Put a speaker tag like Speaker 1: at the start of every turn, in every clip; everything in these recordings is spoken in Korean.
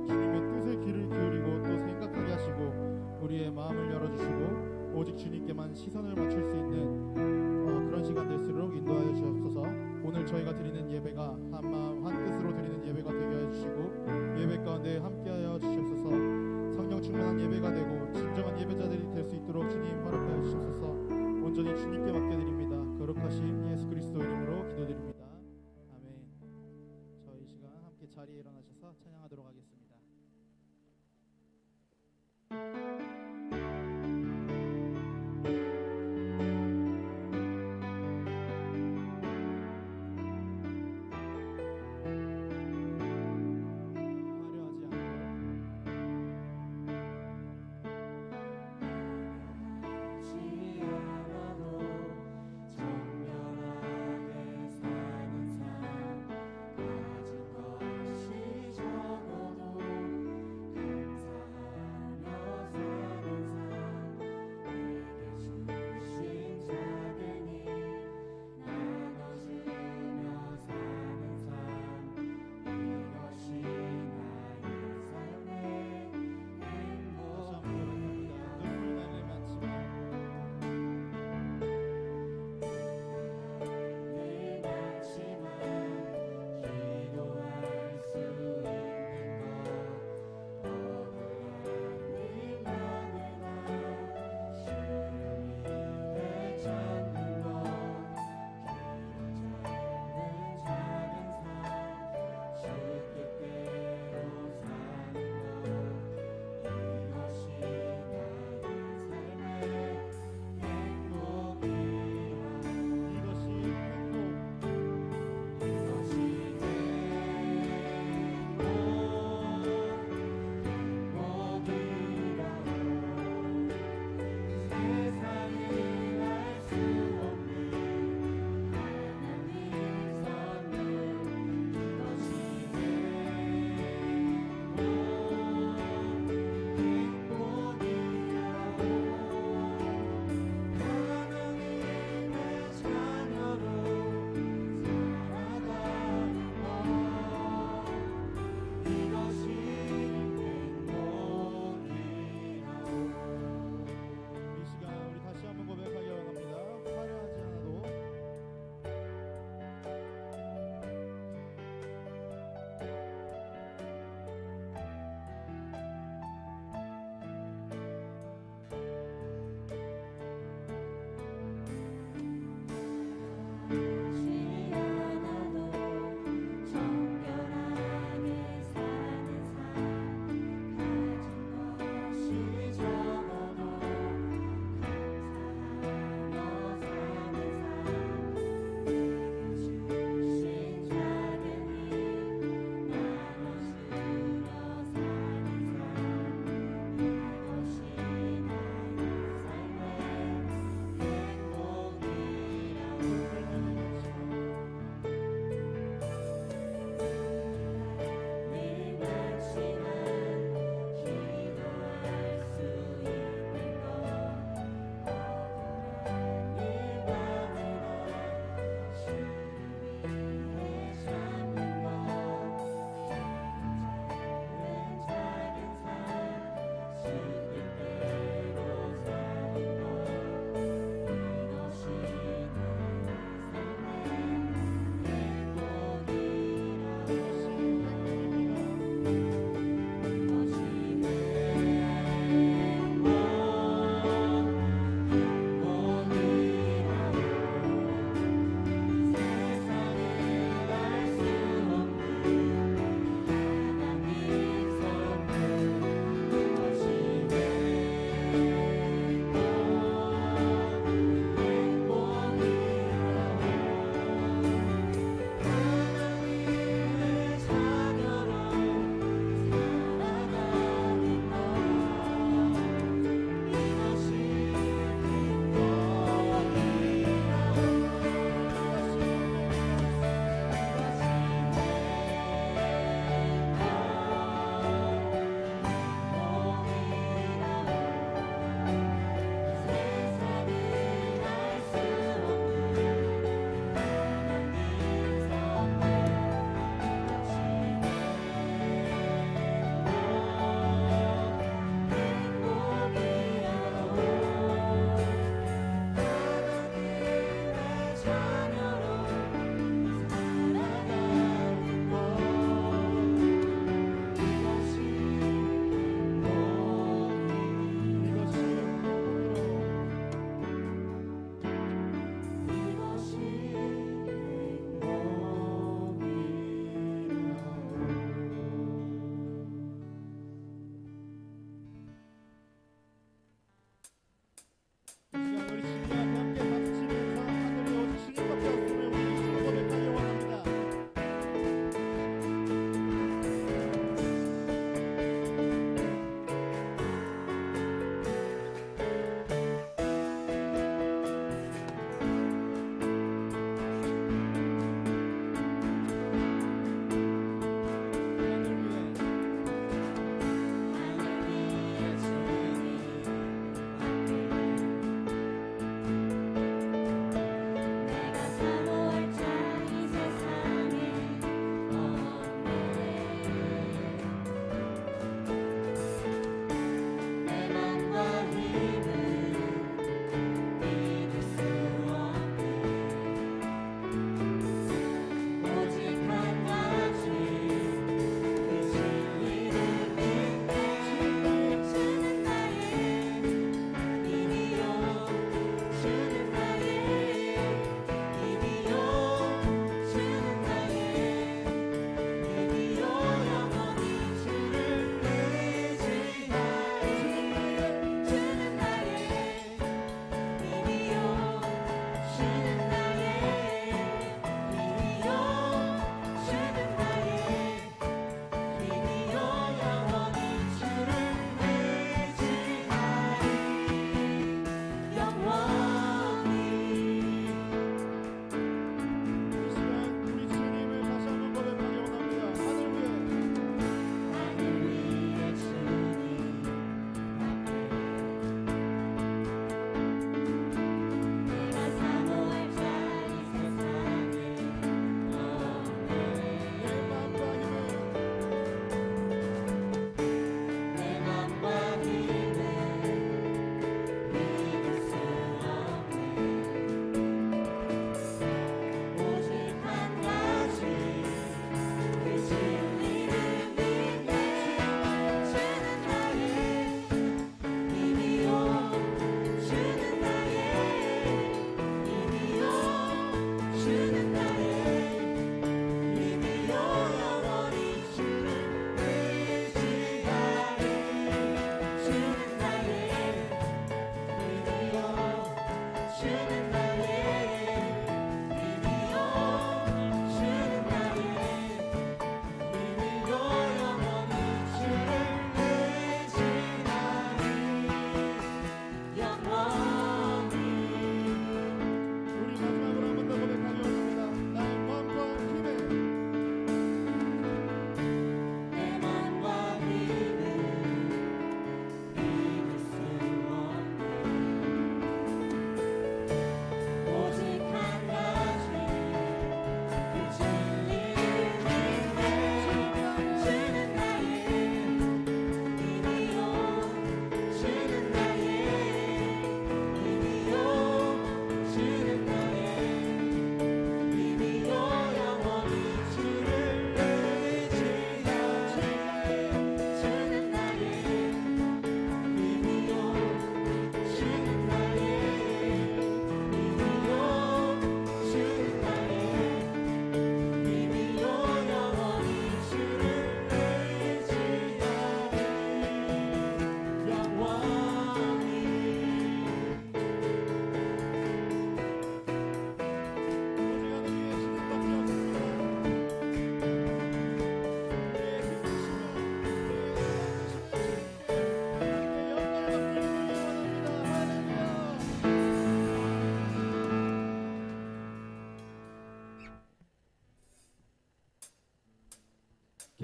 Speaker 1: 주님의 뜻에 귀를 기울이고 또 생각하게 하시고 우리의 마음을 열어주시고 오직 주님께만 시선을 맞출 수 있는 그런 시간 될수록 인도하여 주옵소서. 오늘 저희가 드리는 예배가 한 마음 한 뜻으로 드리는 예배가 되게 해주시고 예배 가운데 함께하여 주시옵소서. 성령 충만한 예배가 되고 진정한 예배자들이 될 수 있도록 주님 허락하여 주시옵소서. 온전히 주님께 맡겨드립니다. 거룩하신 예수 그리스도 이름으로 기도드립니다. 아멘. 저희 시간 함께 자리에 일어나셔서 찬양하도록 하겠습니다.
Speaker 2: 가진 것이 적어도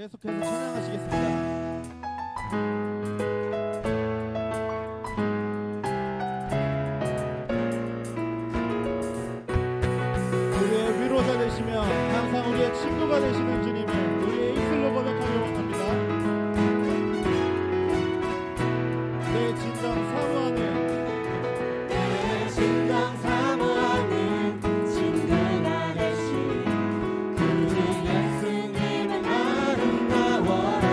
Speaker 1: 계속해서 찬양하시겠습니다. 우리의 위로자 되시며 항상 우리의 친구가 되시는 주님을 우리의 입술로 고백하기 원합니다. 내 진정 사모하는
Speaker 2: 친구가 되신 우리 예수님은 아름다워라.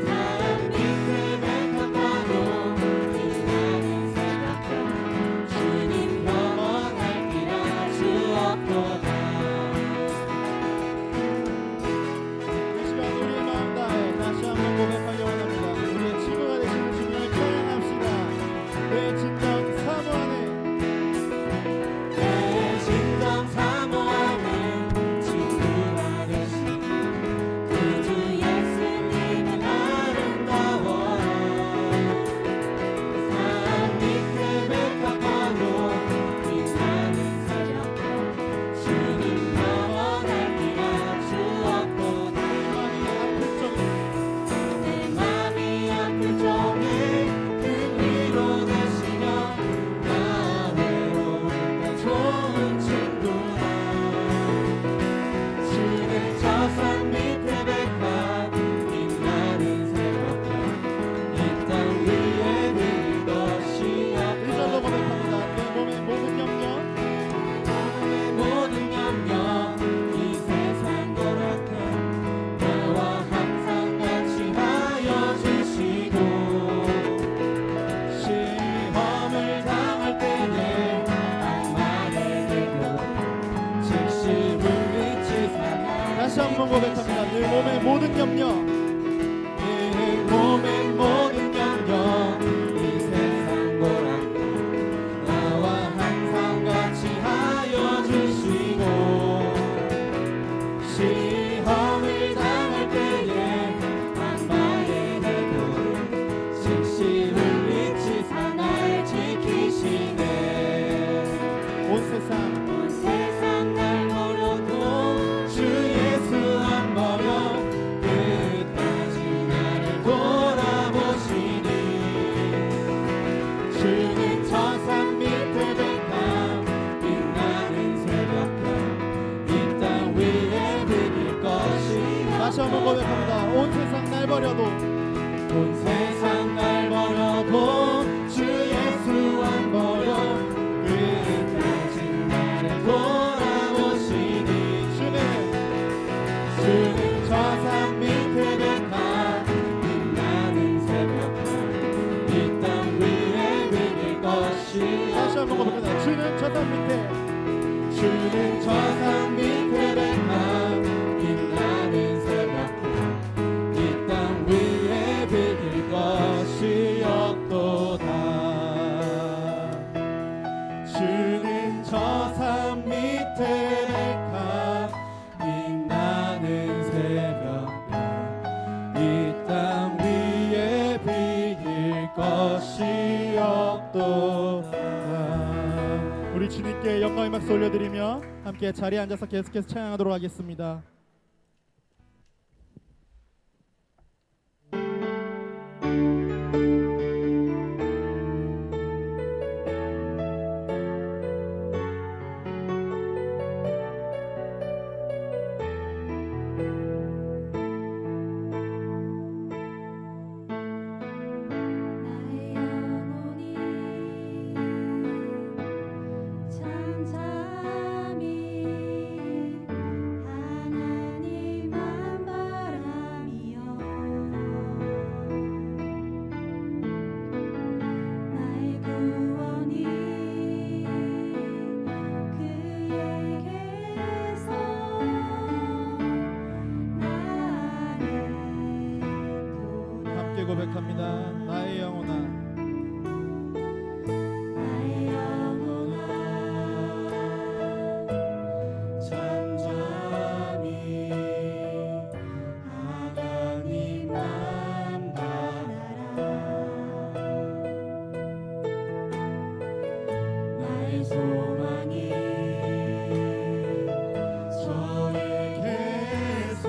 Speaker 2: 사람 밑에 백합화도 빛나는 새벽별 주님 영원할 길아 주옵도다.
Speaker 1: 이 시간 우리의 마음 다해 다시 한번 고백하기 원합니다. 우리의 친구가 되시는 주님을 찬양합시다. 내 진정 사모하는
Speaker 2: 내 진정 사모하는 친구가 되신 구주 예수님은 아름다워라. 산 밑에 백합화도 빛나는 새벽별 주님 영원할 길아 주옵도다.
Speaker 1: 내 맘이 아플 적에
Speaker 2: 내 맘이 아플 적에 큰 위로 되시며 나 외로울 때 좋은 친구라. 주는 저 산 밑에 백합 빛나는 새벽별 이 땅 위에 늘 것이
Speaker 1: 일절로
Speaker 2: 없도다.
Speaker 1: 고백합니다. 내 몸의 모든 영역
Speaker 2: 내 모든 염려 이 세상 고락해 나와 항상 같이 하여 주시고 시험을 당할 때에 악마의 대교 직심을 잊지 사나.
Speaker 1: 다시 한번 고백합니다. 내 몸의 모든 염려
Speaker 2: 내 몸의 모든 염려 이 세상 고락해 나와 항상 같이 하여 주시고 시험을 당할 때에 악마의 대교를 직심을 잊지 날 지키시네.
Speaker 1: 온 세상
Speaker 2: 온 세상 날 버려도 주 예수 안 버려 끝까지 나를 돌아보시니. 주는 저 산 밑에 백합 빛나는 새벽별 이 땅 위에 비길 것이
Speaker 1: 다시 한번 고백합니다. 온 세상 날 버려도
Speaker 2: 온 세상 날 버려도 주 예수 안 버려 끝까지 나를 돌아보시니. 주는 저 산 밑에 백합 빛나는 새벽별 이 땅 위에 비길 것이
Speaker 1: 다시 한번 고백합니다. 주는 저 산 밑에
Speaker 2: 주는 저 산 밑에 백합 빛나는 새벽별 이 땅 위에 비길 것이 없도다. 주는 저 산 밑에 백합 빛나는 새벽별 이 땅 위에 비길 것이 없도다.
Speaker 1: 우리 주님께 영광의 박수 올려드리며 함께 자리에 앉아서 계속해서 찬양하도록 하겠습니다.
Speaker 3: 나의 영혼이 잠잠히 하나님만 바라며 나의 구원이 그에게서 나를
Speaker 1: 함께 고백합니다. 나의 영혼아
Speaker 2: 나의 영혼아 잠잠히 하나님만 바라라. 나의 소망이 저에게서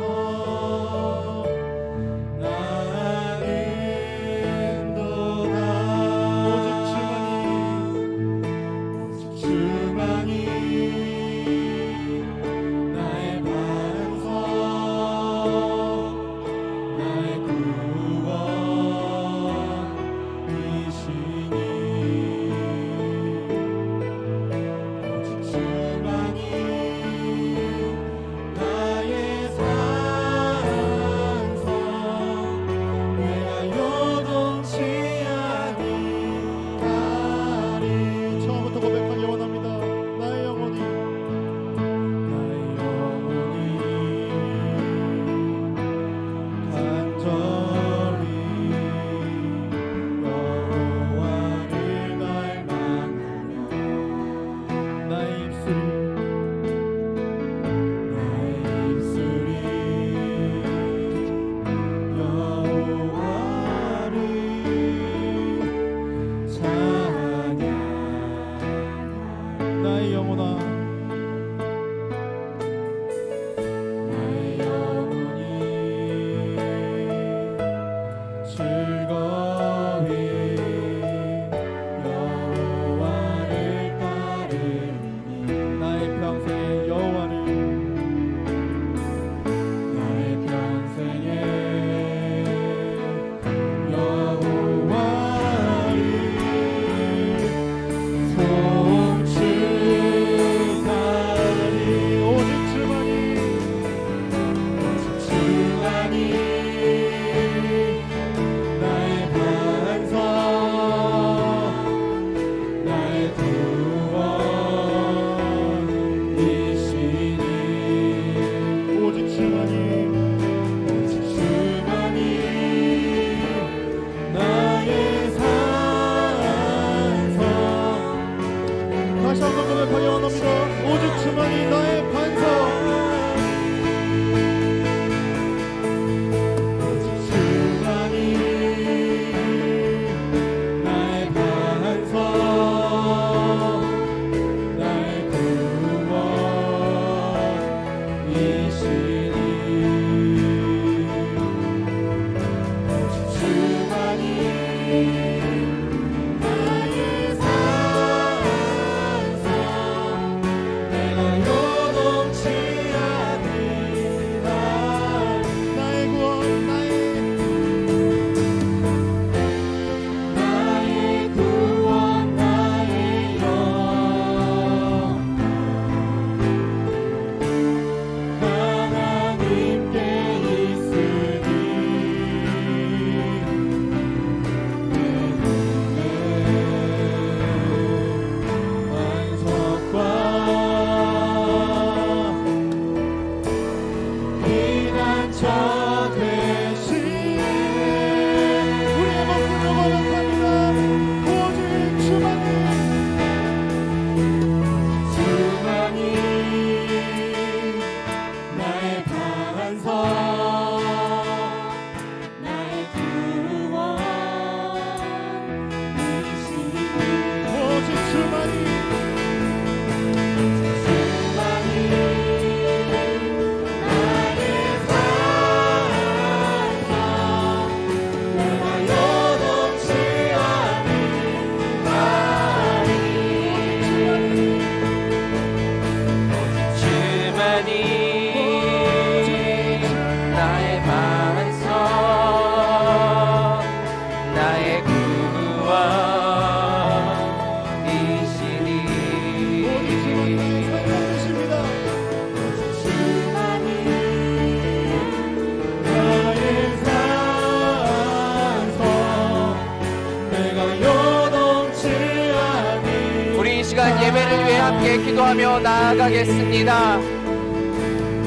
Speaker 4: 기도하며 나아가겠습니다.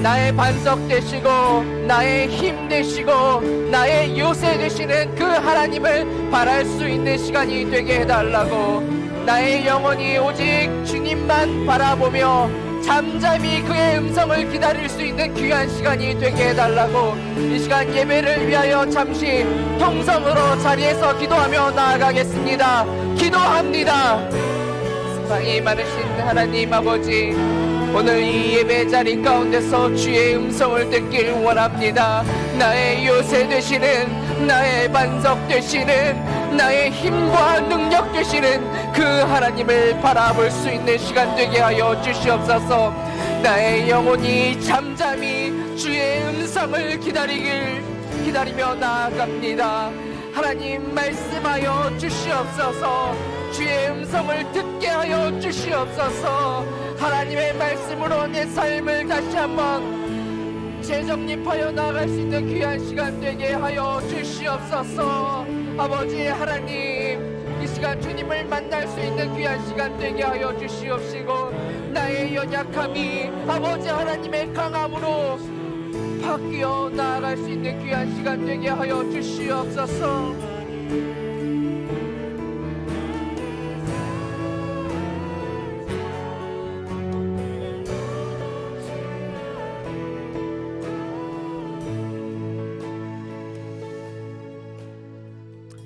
Speaker 4: 나의 반석 되시고 나의 힘 되시고 나의 요새 되시는 그 하나님을 바랄 수 있는 시간이 되게 해달라고, 나의 영혼이 오직 주님만 바라보며 잠잠히 그의 음성을 기다릴 수 있는 귀한 시간이 되게 해달라고, 이 시간 예배를 위하여 잠시 통성으로 자리에서 기도하며 나아가겠습니다. 기도합니다. 사랑이 많으신 하나님 아버지, 오늘 이 예배 자리 가운데서 주의 음성을 듣길 원합니다. 나의 요새 되시는, 나의 반석 되시는, 나의 힘과 능력 되시는 그 하나님을 바라볼 수 있는 시간 되게 하여 주시옵소서. 나의 영혼이 잠잠히 주의 음성을 기다리며 나아갑니다. 하나님 말씀하여 주시옵소서. 주의 음성을 듣게 하여 주시옵소서. 하나님의 말씀으로 내 삶을 다시 한번 재정립하여 나아갈 수 있는 귀한 시간 되게 하여 주시옵소서. 아버지 하나님, 이 시간 주님을 만날 수 있는 귀한 시간 되게 하여 주시옵시고, 나의 연약함이 아버지 하나님의 강함으로 바뀌어 나아갈 수 있는 귀한 시간 되게 하여 주시옵소서.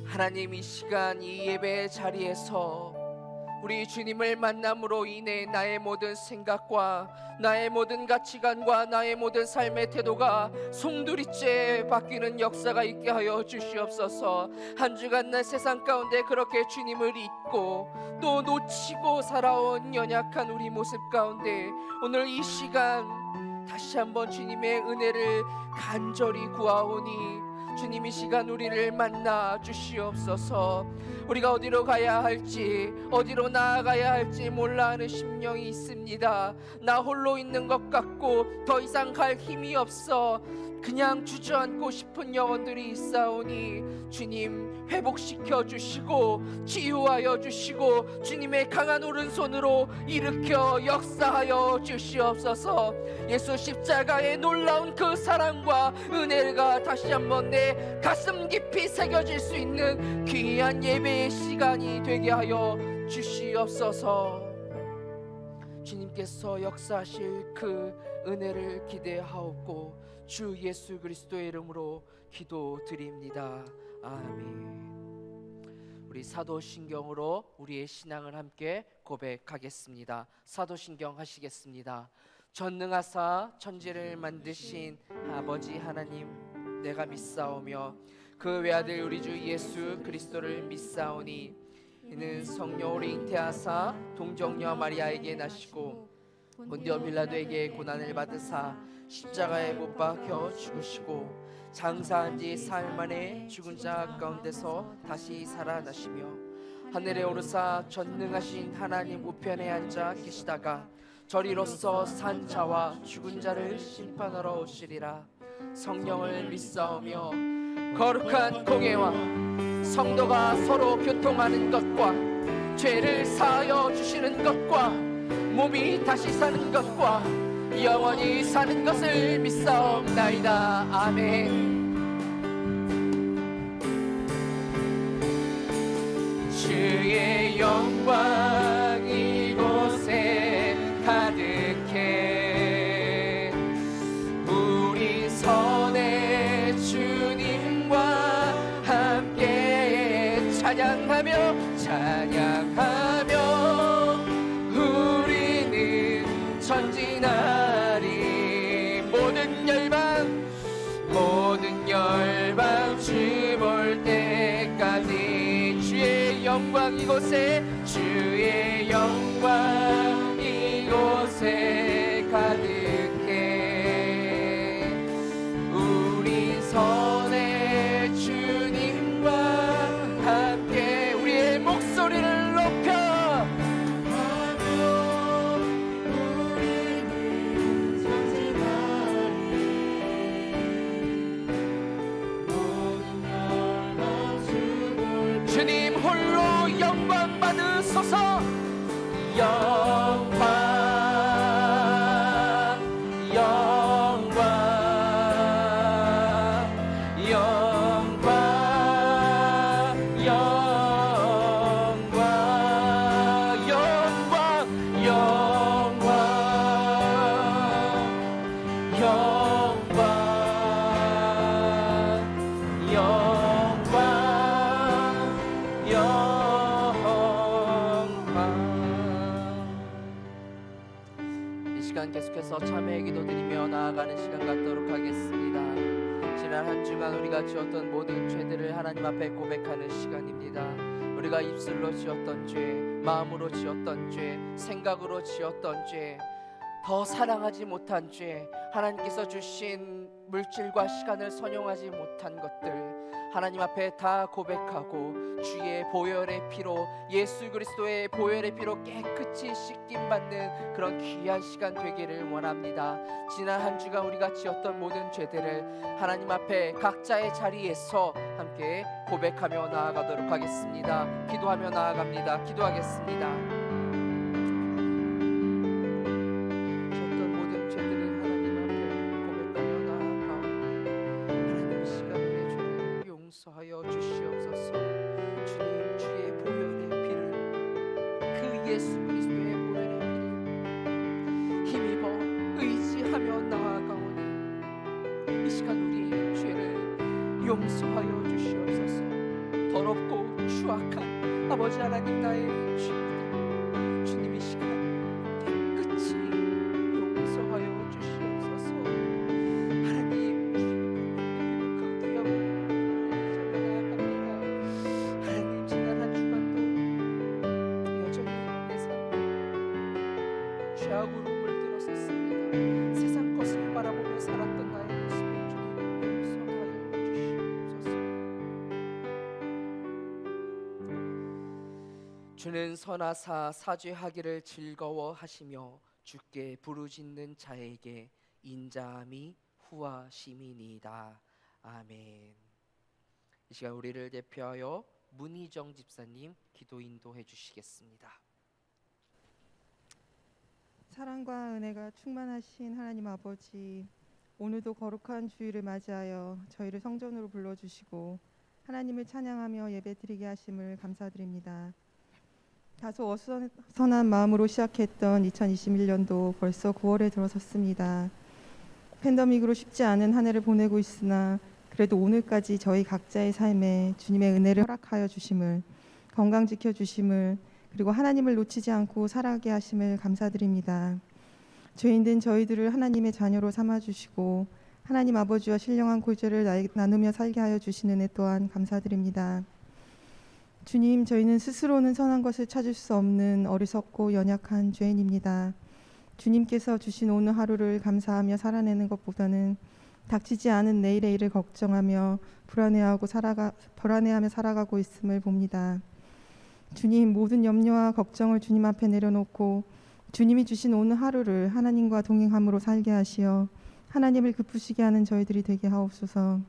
Speaker 4: 하나님, 이 시간 이 예배의 자리에서 우리 주님을 만남으로 인해 나의 모든 생각과 나의 모든 가치관과 나의 모든 삶의 태도가 송두리째 바뀌는 역사가 있게 하여 주시옵소서. 한 주간 날 세상 가운데 그렇게 주님을 잊고 또 놓치고 살아온 연약한 우리 모습 가운데 오늘 이 시간 다시 한번 주님의 은혜를 간절히 구하오니 주님 이 시간 우리를 만나 주시옵소서. 우리가 어디로 가야 할지 어디로 나아가야 할지 몰라 하는 심령이 있습니다. 나 홀로 있는 것 같고 더 이상 갈 힘이 없어 그냥 주저앉고 싶은 영혼들이 있사오니 주님 회복시켜 주시고 치유하여 주시고 주님의 강한 오른손으로 일으켜 역사하여 주시옵소서. 예수 십자가의 놀라운 그 사랑과 은혜가 다시 한번 내 가슴 깊이 새겨질 수 있는 귀한 예배의 시간이 되게 하여 주시옵소서. 주님께서 역사하실 그 은혜를 기대하옵고 주 예수 그리스도의 이름으로 기도드립니다. 아멘. 우리 사도신경으로 우리의 신앙을 함께 고백하겠습니다. 사도신경 하시겠습니다. 전능하사 천지를 만드신 아버지 하나님, 내가 믿사오며 그 외아들 우리 주 예수 그리스도를 믿사오니 이는 성령으로 잉태하사 동정녀 마리아에게 나시고 본디오 빌라도에게 고난을 받으사 십자가에 못 박혀 죽으시고 장사한 지 사흘 만에 죽은 자 가운데서 다시 살아나시며 하늘에 오르사 전능하신 하나님 우편에 앉아 계시다가 저리로서 산 자와 죽은 자를 심판하러 오시리라. 성령을 믿사오며 거룩한 공예와 성도가 서로 교통하는 것과 죄를 사하여 주시는 것과 몸이 다시 사는 것과 영원히 사는 것을 믿사옵나이다. 아멘. 주의 영광 이곳에 가득해 우리 선의 주님과 함께 찬양하며 우리는 전진하리. 모든 열방 주 볼 때까지 주의 영광 이곳에 주의 영광 이곳에 가득해 우리 선의 주님과 함께 우리의 목소리를 높여 주님 홀로 영광 받으소서. 영광 시간 계속해서 참회의 기도드리며 나아가는 시간 갖도록 하겠습니다. 지난 한 주간 우리가 지었던 모든 죄들을 하나님 앞에 고백하는 시간입니다. 우리가 입술로 지었던 죄, 마음으로 지었던 죄, 생각으로 지었던 죄, 더 사랑하지 못한 죄, 하나님께서 주신 물질과 시간을 선용하지 못한 것들 하나님 앞에 다 고백하고 주의 보혈의 피로, 예수 그리스도의 보혈의 피로 깨끗이 씻김 받는 그런 귀한 시간 되기를 원합니다. 지난 한 주간 우리가 지었던 모든 죄들을 하나님 앞에 각자의 자리에서 함께 고백하며 나아가도록 하겠습니다. 기도하며 나아갑니다. 기도하겠습니다. 용서하여 주시옵소서. 주님, 주의 보혈의 피를, 그 예수 그리스도의 보혈의 피를 힘입어 의지하며 나아가오니 이 시간 우리의 죄를 용서하여 주시옵소서. 더럽고 추악한 아버지 하나님, 나의 죄들 주님 이 시간 깨끗이 용서하여 주시옵소서. 하나님, 그 귀한 죄악으로 물들었었습니다. 세상 것을 바라보며 살았던 나의 모습을 주님 용서하여 주시옵소서. 주는 선하사 사죄하기를 즐거워하시며 주께 부르짖는 자에게 인자함이 후하심이니이다. 아멘. 이 시간 우리를 대표하여 문희정 집사님 기도 인도해 주시겠습니다.
Speaker 5: 사랑과 은혜가 충만하신 하나님 아버지, 오늘도 거룩한 주일을 맞이하여 저희를 성전으로 불러주시고 하나님을 찬양하며 예배드리게 하심을 감사드립니다. 다소 어수선한 마음으로 시작했던 2021년도 벌써 9월에 들어섰습니다. 팬데믹으로 쉽지 않은 한 해를 보내고 있으나 그래도 오늘까지 저희 각자의 삶에 주님의 은혜를 허락하여 주심을, 건강 지켜주심을, 그리고 하나님을 놓치지 않고 살아가게 하심을 감사드립니다. 죄인된 저희들을 하나님의 자녀로 삼아주시고 하나님 아버지와 신령한 고제를 나누며 살게 하여 주시는 애 또한 감사드립니다. 주님, 저희는 스스로는 선한 것을 찾을 수 없는 어리석고 연약한 죄인입니다. 주님께서 주신 오늘 하루를 감사하며 살아내는 것보다는 닥치지 않은 내일의 일을 걱정하며 불안해하며 살아가고 있음을 봅니다. 주님, 모든 염려와 걱정을 주님 앞에 내려놓고 주님이 주신 오늘 하루를 하나님과 동행함으로 살게 하시어 하나님을 기쁘시게 하는 저희들이 되게 하옵소서.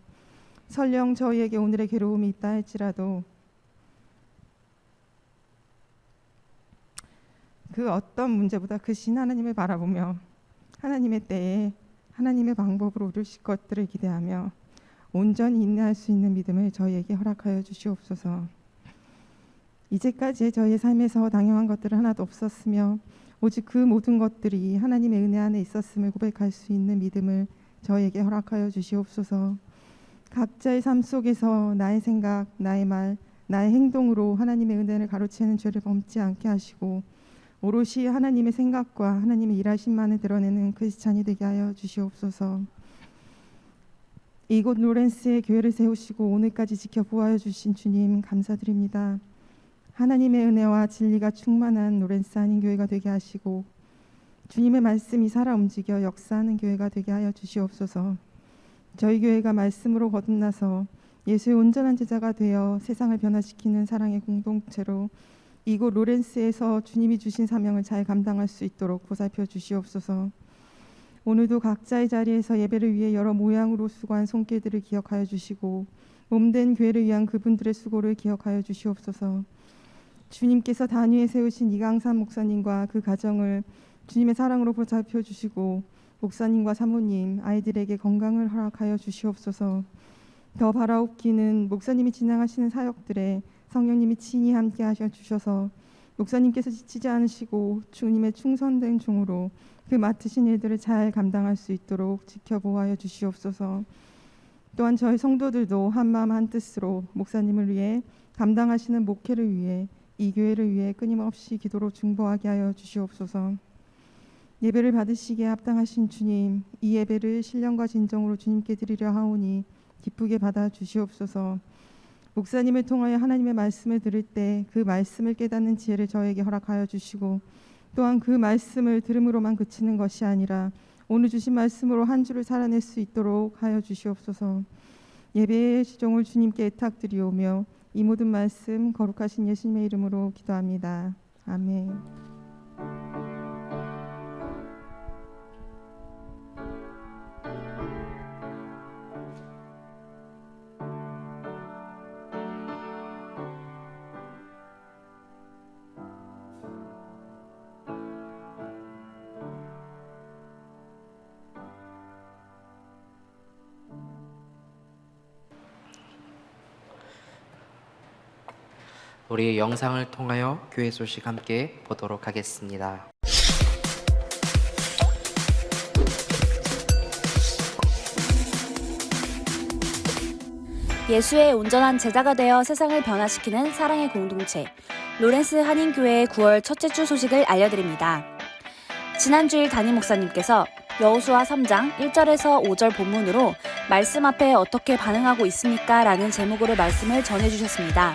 Speaker 5: 설령 저희에게 오늘의 괴로움이 있다 할지라도 그 어떤 문제보다 크신 하나님을 바라보며 하나님의 때에 하나님의 방법으로 이루실 것들을 기대하며 온전히 인내할 수 있는 믿음을 저희에게 허락하여 주시옵소서. 이제까지 저희의 삶에서 당연한 것들은 하나도 없었으며 오직 그 모든 것들이 하나님의 은혜 안에 있었음을 고백할 수 있는 믿음을 저희에게 허락하여 주시옵소서. 각자의 삶 속에서 나의 생각, 나의 말, 나의 행동으로 하나님의 은혜를 가로채는 죄를 범지 않게 하시고 오롯이 하나님의 생각과 하나님의 일하심만을 드러내는 크리스찬이 되게 하여 주시옵소서. 이곳 로렌스의 교회를 세우시고 오늘까지 지켜보아여 주신 주님 감사드립니다. 하나님의 은혜와 진리가 충만한 로렌스 한인교회가 되게 하시고 주님의 말씀이 살아 움직여 역사하는 교회가 되게 하여 주시옵소서. 저희 교회가 말씀으로 거듭나서 예수의 온전한 제자가 되어 세상을 변화시키는 사랑의 공동체로 이곳 로렌스에서 주님이 주신 사명을 잘 감당할 수 있도록 보살펴 주시옵소서. 오늘도 각자의 자리에서 예배를 위해 여러 모양으로 수고한 손길들을 기억하여 주시고 몸된 교회를 위한 그분들의 수고를 기억하여 주시옵소서. 주님께서 단위에 세우신 이강산 목사님과 그 가정을 주님의 사랑으로 보살펴 주시고 목사님과 사모님, 아이들에게 건강을 허락하여 주시옵소서. 더 바라옵기는 목사님이 진행하시는 사역들에 성령님이 친히 함께 하셔 주셔서 목사님께서 지치지 않으시고 주님의 충성된 종으로 그 맡으신 일들을 잘 감당할 수 있도록 지켜보아여 주시옵소서. 또한 저희 성도들도 한마음 한뜻으로 목사님을 위해 감당하시는 목회를 위해 이 교회를 위해 끊임없이 기도로 중보하게 하여 주시옵소서. 예배를 받으시기에 합당하신 주님, 이 예배를 신령과 진정으로 주님께 드리려 하오니 기쁘게 받아 주시옵소서. 목사님을 통하여 하나님의 말씀을 들을 때 그 말씀을 깨닫는 지혜를 저에게 허락하여 주시고, 또한 그 말씀을 들음으로만 그치는 것이 아니라 오늘 주신 말씀으로 한 주를 살아낼 수 있도록 하여 주시옵소서. 예배의 시종을 주님께 애탁드리오며 이 모든 말씀 거룩하신 예수님의 이름으로 기도합니다. 아멘.
Speaker 4: 우리 영상을 통하여 교회 소식 함께 보도록 하겠습니다.
Speaker 6: 예수의 온전한 제자가 되어 세상을 변화시키는 사랑의 공동체 로렌스 한인교회의 9월 첫째 주 소식을 알려드립니다. 지난주일 담임 목사님께서 여호수아 3장 1절에서 5절 본문으로 말씀 앞에 어떻게 반응하고 있습니까? 라는 제목으로 말씀을 전해주셨습니다.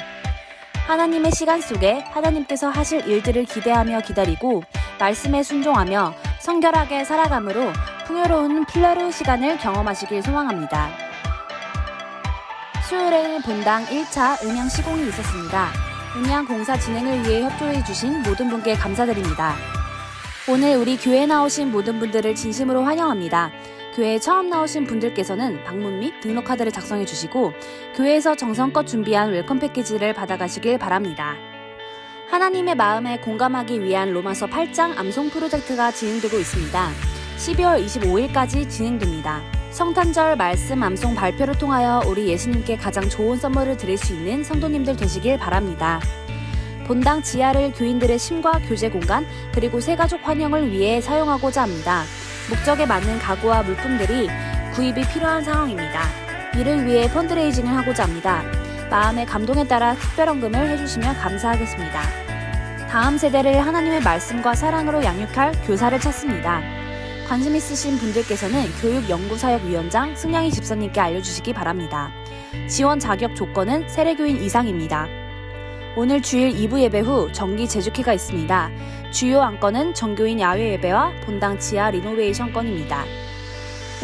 Speaker 6: 하나님의 시간 속에 하나님께서 하실 일들을 기대하며 기다리고 말씀에 순종하며 성결하게 살아감으로 풍요로운 필러루 시간을 경험하시길 소망합니다. 수요일에는 본당 1차 음향 시공이 있었습니다. 음향 공사 진행을 위해 협조해 주신 모든 분께 감사드립니다. 오늘 우리 교회에 나오신 모든 분들을 진심으로 환영합니다. 교회에 처음 나오신 분들께서는 방문 및 등록 카드를 작성해 주시고 교회에서 정성껏 준비한 웰컴 패키지를 받아가시길 바랍니다. 하나님의 마음에 공감하기 위한 로마서 8장 암송 프로젝트가 진행되고 있습니다. 12월 25일까지 진행됩니다. 성탄절 말씀 암송 발표를 통하여 우리 예수님께 가장 좋은 선물을 드릴 수 있는 성도님들 되시길 바랍니다. 본당 지하를 교인들의 심과 교제 공간 그리고 새가족 환영을 위해 사용하고자 합니다. 목적에 맞는 가구와 물품들이 구입이 필요한 상황입니다. 이를 위해 펀드레이징을 하고자 합니다. 마음의 감동에 따라 특별헌금을 해주시면 감사하겠습니다. 다음 세대를 하나님의 말씀과 사랑으로 양육할 교사를 찾습니다. 관심 있으신 분들께서는 교육연구사역위원장 승냥이 집사님께 알려주시기 바랍니다. 지원 자격 조건은 세례교인 이상입니다. 오늘 주일 2부 예배 후 정기 제주키가 있습니다. 주요 안건은 정교인 야외 예배와 본당 지하 리노베이션 건입니다.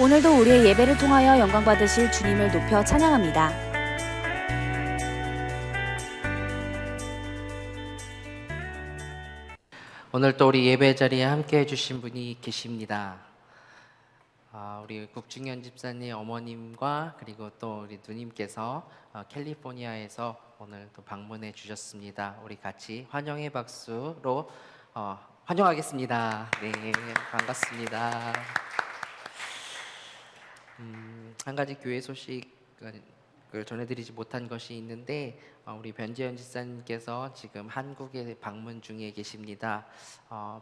Speaker 6: 오늘도 우리의 예배를 통하여 영광 받으실 주님을 높여 찬양합니다.
Speaker 4: 오늘 또 우리 예배 자리에 함께 해주신 분이 계십니다. 우리 국중현 집사님 어머님과 그리고 또 우리 누님께서 캘리포니아에서 오늘 또 방문해 주셨습니다. 우리 같이 환영의 박수로 환영하겠습니다. 네, 반갑습니다. 한 가지 교회 소식을 전해드리지 못한 것이 있는데 우리 변재현 집사님께서 지금 한국에 방문 중에 계십니다.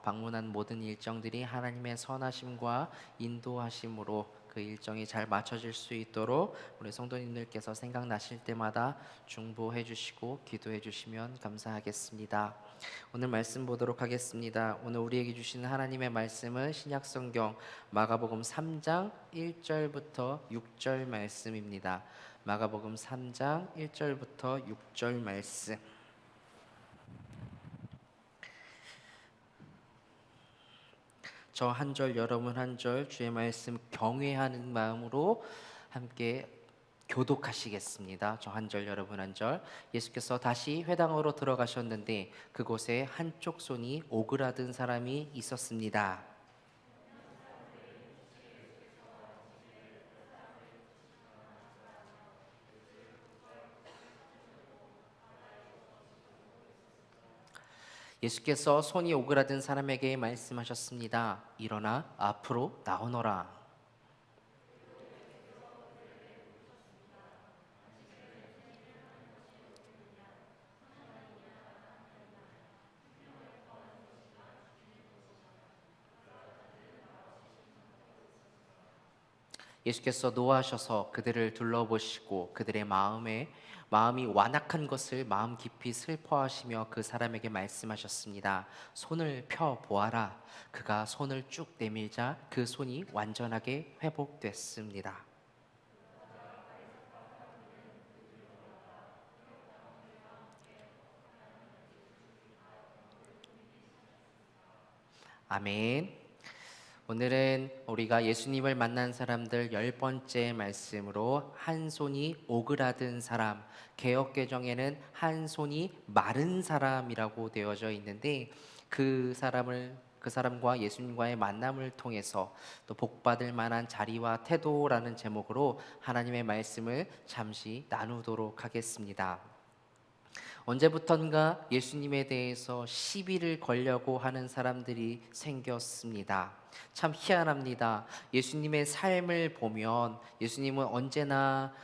Speaker 4: 방문한 모든 일정들이 하나님의 선하심과 인도하심으로 그 일정이 잘 맞춰질 수 있도록 우리 성도님들께서 생각나실 때마다 중보해 주시고 기도해 주시면 감사하겠습니다. 오늘 말씀 보도록 하겠습니다. 오늘 우리에게 주시는 하나님의 말씀은 신약성경 마가복음 3장 1절부터 6절 말씀입니다. 마가복음 3장 1절부터 6절 말씀. 저 한 절 여러분 한 절 주의 말씀 경외하는 마음으로 함께 교독하시겠습니다. 저 한 절 여러분 한 절. 예수께서 다시 회당으로 들어가셨는데 그곳에 한쪽 손이 오그라든 사람이 있었습니다. 예수께서 손이 오그라든 사람에게 말씀하셨습니다. 일어나 앞으로 나오너라. 예수께서 노하셔서 그들을 둘러보시고 그들의 마음이 완악한 것을 마음 깊이 슬퍼하시며 그 사람에게 말씀하셨습니다. 손을 펴 보아라. 그가 손을 쭉 내밀자 그 손이 완전하게 회복됐습니다. 아멘. 오늘은 우리가 예수님을 만난 사람들 10번째 말씀으로 한 손이 오그라든 사람, 개역개정에는 한 손이 마른 사람이라고 되어져 있는데 그 사람과 예수님과의 만남을 통해서 또 복받을 만한 자리와 태도라는 제목으로 하나님의 말씀을 잠시 나누도록 하겠습니다. 언제부턴가 예수님에 대해서 시비를 걸려고 하는 사람들이 생겼습니다. 참 희한합니다. 예수님의 삶을 보면 예수님은 언제나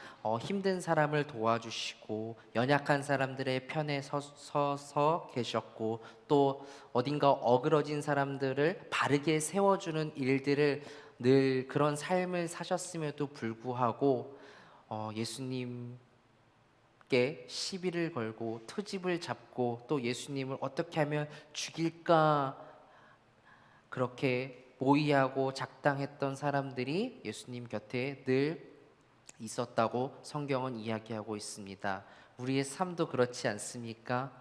Speaker 4: 힘든 사람을 도와주시고 연약한 사람들의 편에 서서 계셨고 또 어딘가 어그러진 사람들을 바르게 세워주는 일들을 늘 그런 삶을 사셨음에도 불구하고 예수님 께 시비를 걸고 트집을 잡고 또 예수님을 어떻게 하면 죽일까 그렇게 모의하고 작당했던 사람들이 예수님 곁에 늘 있었다고 성경은 이야기하고 있습니다. 우리의 삶도 그렇지 않습니까?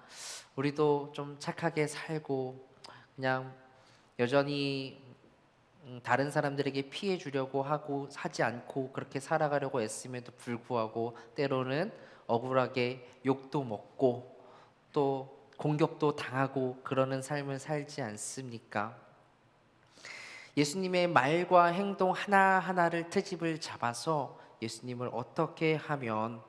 Speaker 4: 우리도 좀 착하게 살고 그냥 여전히 다른 사람들에게 피해 주려고 하지 않고 그렇게 살아가려고 애쓰면도 불구하고 때로는 억울하게 욕도 먹고 또 공격도 당하고 그러는 삶을 살지 않습니까? 예수님의 말과 행동 하나하나를 트집을 잡아서 예수님을 어떻게 하면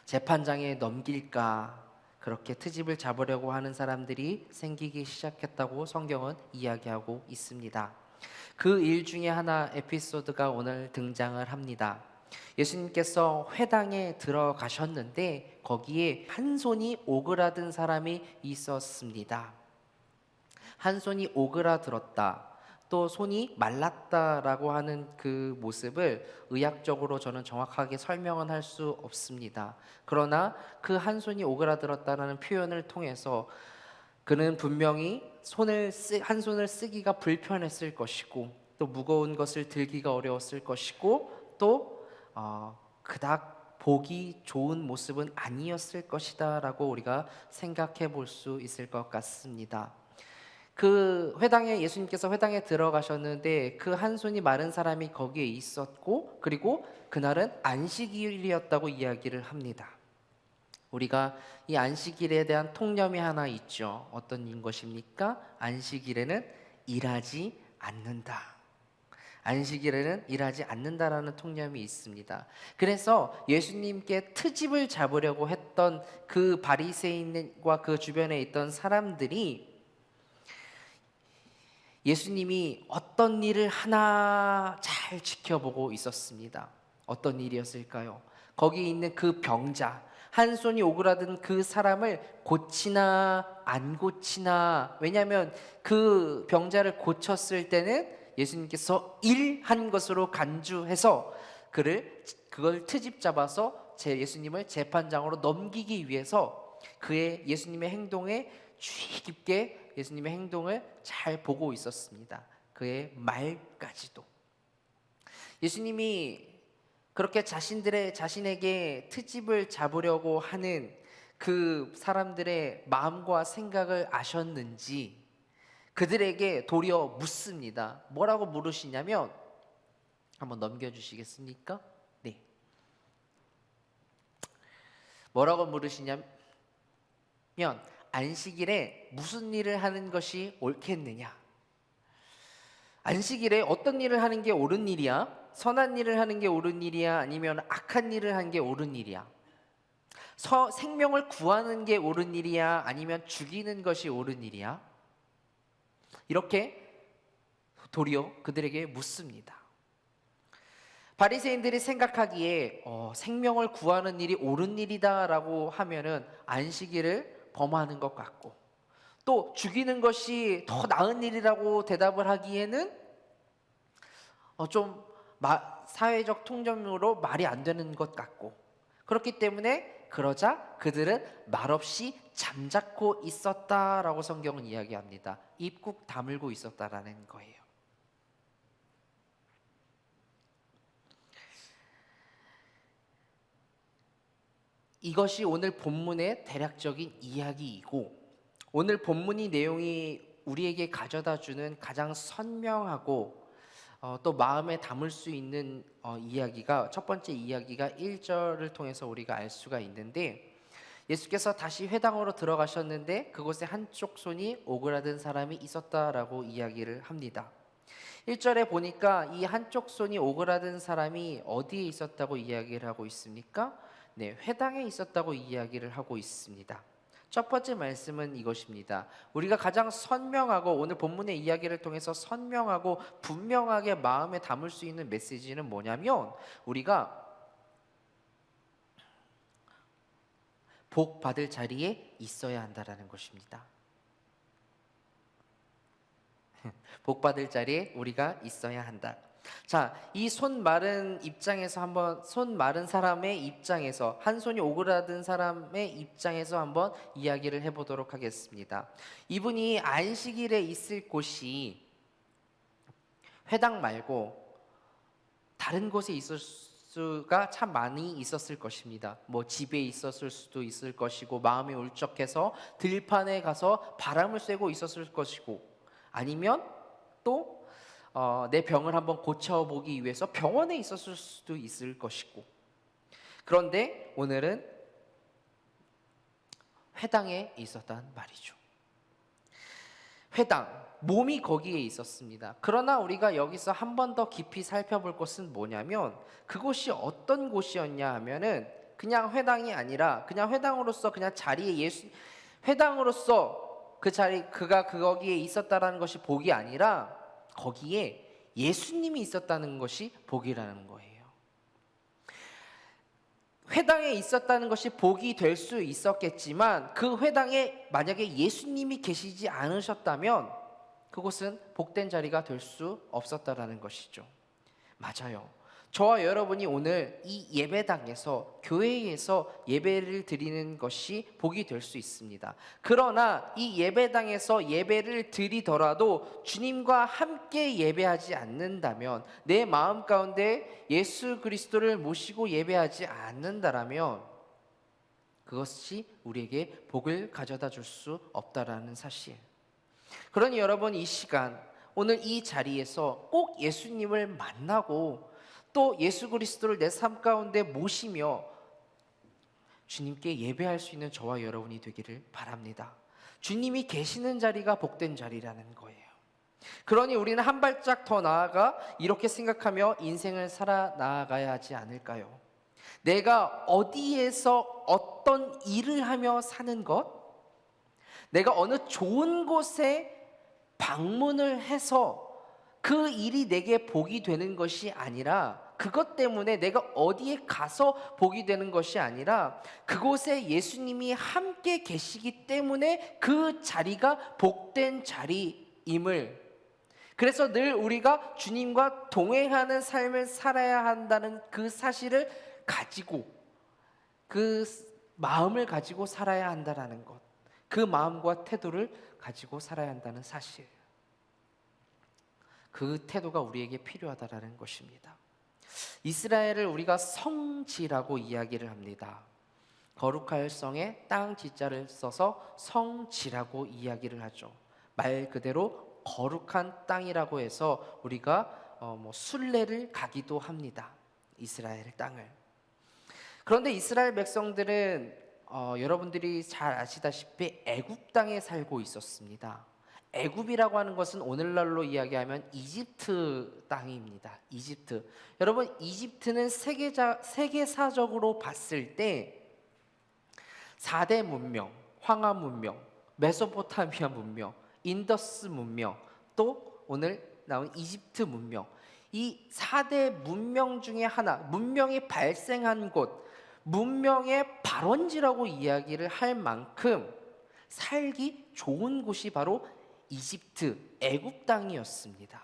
Speaker 4: 재판장에 넘길까 그렇게 트집을 잡으려고 하는 사람들이 생기기 시작했다고 성경은 이야기하고 있습니다. 그 일 중에 하나 에피소드가 오늘 등장을 합니다. 예수님께서 회당에 들어가셨는데 거기에 한 손이 오그라든 사람이 있었습니다. 한 손이 오그라들었다. 또 손이 말랐다라고 하는 그 모습을 의학적으로 저는 정확하게 설명은 할 수 없습니다. 그러나 그 한 손이 오그라들었다라는 표현을 통해서 그는 분명히 한 손을 쓰기가 불편했을 것이고 또 무거운 것을 들기가 어려웠을 것이고 또 그닥 보기 좋은 모습은 아니었을 것이다 라고 우리가 생각해 볼 수 있을 것 같습니다. 예수님께서 회당에 들어가셨는데 그 한 손이 마른 사람이 거기에 있었고 그리고 그날은 안식일이었다고 이야기를 합니다. 우리가 이 안식일에 대한 통념이 하나 있죠. 어떤 것입니까? 안식일에는 일하지 않는다. 안식일에는 일하지 않는다라는 통념이 있습니다. 그래서 예수님께 트집을 잡으려고 했던 그 바리새인과 그 주변에 있던 사람들이 예수님이 어떤 일을 하나 잘 지켜보고 있었습니다. 어떤 일이었을까요? 거기 있는 그 병자, 한 손이 오그라든 그 사람을 고치나 안 고치나. 왜냐하면 그 병자를 고쳤을 때는 예수님께서 일한 것으로 간주해서 그걸 트집 잡아서 예수님을 재판장으로 넘기기 위해서 예수님의 행동에 주의 깊게 예수님의 행동을 잘 보고 있었습니다. 그의 말까지도. 예수님이 그렇게 자신에게 트집을 잡으려고 하는 그 사람들의 마음과 생각을 아셨는지 그들에게 도리어 묻습니다. 뭐라고 물으시냐면 한번 넘겨주시겠습니까? 네. 뭐라고 물으시냐면 안식일에 무슨 일을 하는 것이 옳겠느냐? 안식일에 어떤 일을 하는 게 옳은 일이야? 선한 일을 하는 게 옳은 일이야? 아니면 악한 일을 하는 게 옳은 일이야? 생명을 구하는 게 옳은 일이야? 아니면 죽이는 것이 옳은 일이야? 이렇게 도리어 그들에게 묻습니다. 바리새인들이 생각하기에 생명을 구하는 일이 옳은 일이다라고 하면은 안식일을 범하는 것 같고 또 죽이는 것이 더 나은 일이라고 대답을 하기에는 좀 사회적 통념으로 말이 안 되는 것 같고, 그렇기 때문에 그러자 그들은 말없이 잠자코 있었다라고 성경은 이야기합니다. 입국 다물고 있었다라는 거예요. 이것이 오늘 본문의 대략적인 이야기이고, 오늘 본문이 내용이 우리에게 가져다주는 가장 선명하고 또 마음에 담을 수 있는 이야기가, 첫 번째 이야기가 1절을 통해서 우리가 알 수가 있는데, 예수께서 다시 회당으로 들어가셨는데 그곳에 한쪽 손이 오그라든 사람이 있었다라고 이야기를 합니다. 1절에 보니까 이 한쪽 손이 오그라든 사람이 어디에 있었다고 이야기를 하고 있습니까? 네, 회당에 있었다고 이야기를 하고 있습니다. 첫 번째 말씀은 이것입니다. 우리가 가장 선명하고 오늘 본문의 이야기를 통해서 선명하고 분명하게 마음에 담을 수 있는 메시지는 뭐냐면, 우리가 복 받을 자리에 있어야 한다라는 것입니다. 복 받을 자리에 우리가 있어야 한다. 자, 이 손 마른 입장에서 한번, 손 마른 사람의 입장에서, 한 손이 오그라든 사람의 입장에서 한번 이야기를 해보도록 하겠습니다. 이분이 안식일에 있을 곳이 회당 말고 다른 곳에 있을 수가 참 많이 있었을 것입니다. 뭐 집에 있었을 수도 있을 것이고, 마음이 울적해서 들판에 가서 바람을 쐬고 있었을 것이고, 아니면 또 내 병을 한번 고쳐보기 위해서 병원에 있었을 수도 있을 것이고, 그런데 오늘은 회당에 있었단 말이죠. 회당, 몸이 거기에 있었습니다. 그러나 우리가 여기서 한 번 더 깊이 살펴볼 것은 뭐냐면, 그곳이 어떤 곳이었냐 하면은 그냥 회당이 아니라 그냥 회당으로서 그냥 자리에 회당으로서 그 자리, 그가 거기에 있었다라는 것이 복이 아니라 거기에 예수님이 있었다는 것이 복이라는 거예요. 회당에 있었다는 것이 복이 될 수 있었겠지만, 그 회당에 만약에 예수님이 계시지 않으셨다면 그곳은 복된 자리가 될 수 없었다라는 것이죠. 맞아요. 저와 여러분이 오늘 이 예배당에서, 교회에서 예배를 드리는 것이 복이 될 수 있습니다. 그러나 이 예배당에서 예배를 드리더라도 주님과 함께 예배하지 않는다면, 내 마음 가운데 예수 그리스도를 모시고 예배하지 않는다라면 그것이 우리에게 복을 가져다 줄 수 없다라는 사실. 그러니 여러분, 이 시간, 오늘 이 자리에서 꼭 예수님을 만나고 또 예수 그리스도를 내 삶 가운데 모시며 주님께 예배할 수 있는 저와 여러분이 되기를 바랍니다. 주님이 계시는 자리가 복된 자리라는 거예요. 그러니 우리는 한 발짝 더 나아가 이렇게 생각하며 인생을 살아 나아가야 하지 않을까요? 내가 어디에서 어떤 일을 하며 사는 것, 내가 어느 좋은 곳에 방문을 해서 그 일이 내게 복이 되는 것이 아니라, 그것 때문에 내가 어디에 가서 복이 되는 것이 아니라, 그곳에 예수님이 함께 계시기 때문에 그 자리가 복된 자리임을, 그래서 늘 우리가 주님과 동행하는 삶을 살아야 한다는 그 사실을 가지고, 그 마음을 가지고 살아야 한다는 것, 그 마음과 태도를 가지고 살아야 한다는 사실, 그 태도가 우리에게 필요하다라는 것입니다. 이스라엘을 우리가 성지라고 이야기를 합니다. 거룩할 성에 땅 지자를 써서 성지라고 이야기를 하죠. 말 그대로 거룩한 땅이라고 해서 우리가 순례를 가기도 합니다. 이스라엘 땅을. 그런데 이스라엘 백성들은 여러분들이 잘 아시다시피 애굽 땅에 살고 있었습니다. 애굽이라고 하는 것은 오늘날로 이야기하면 이집트 땅입니다. 이집트. 여러분, 이집트는 세계사적으로 봤을 때 4대 문명, 황하 문명, 메소포타미아 문명, 인더스 문명, 또 오늘 나온 이집트 문명, 이 4대 문명 중에 하나, 문명이 발생한 곳, 문명의 발원지라고 이야기를 할 만큼 살기 좋은 곳이 바로 이집트, 애굽 땅이었습니다.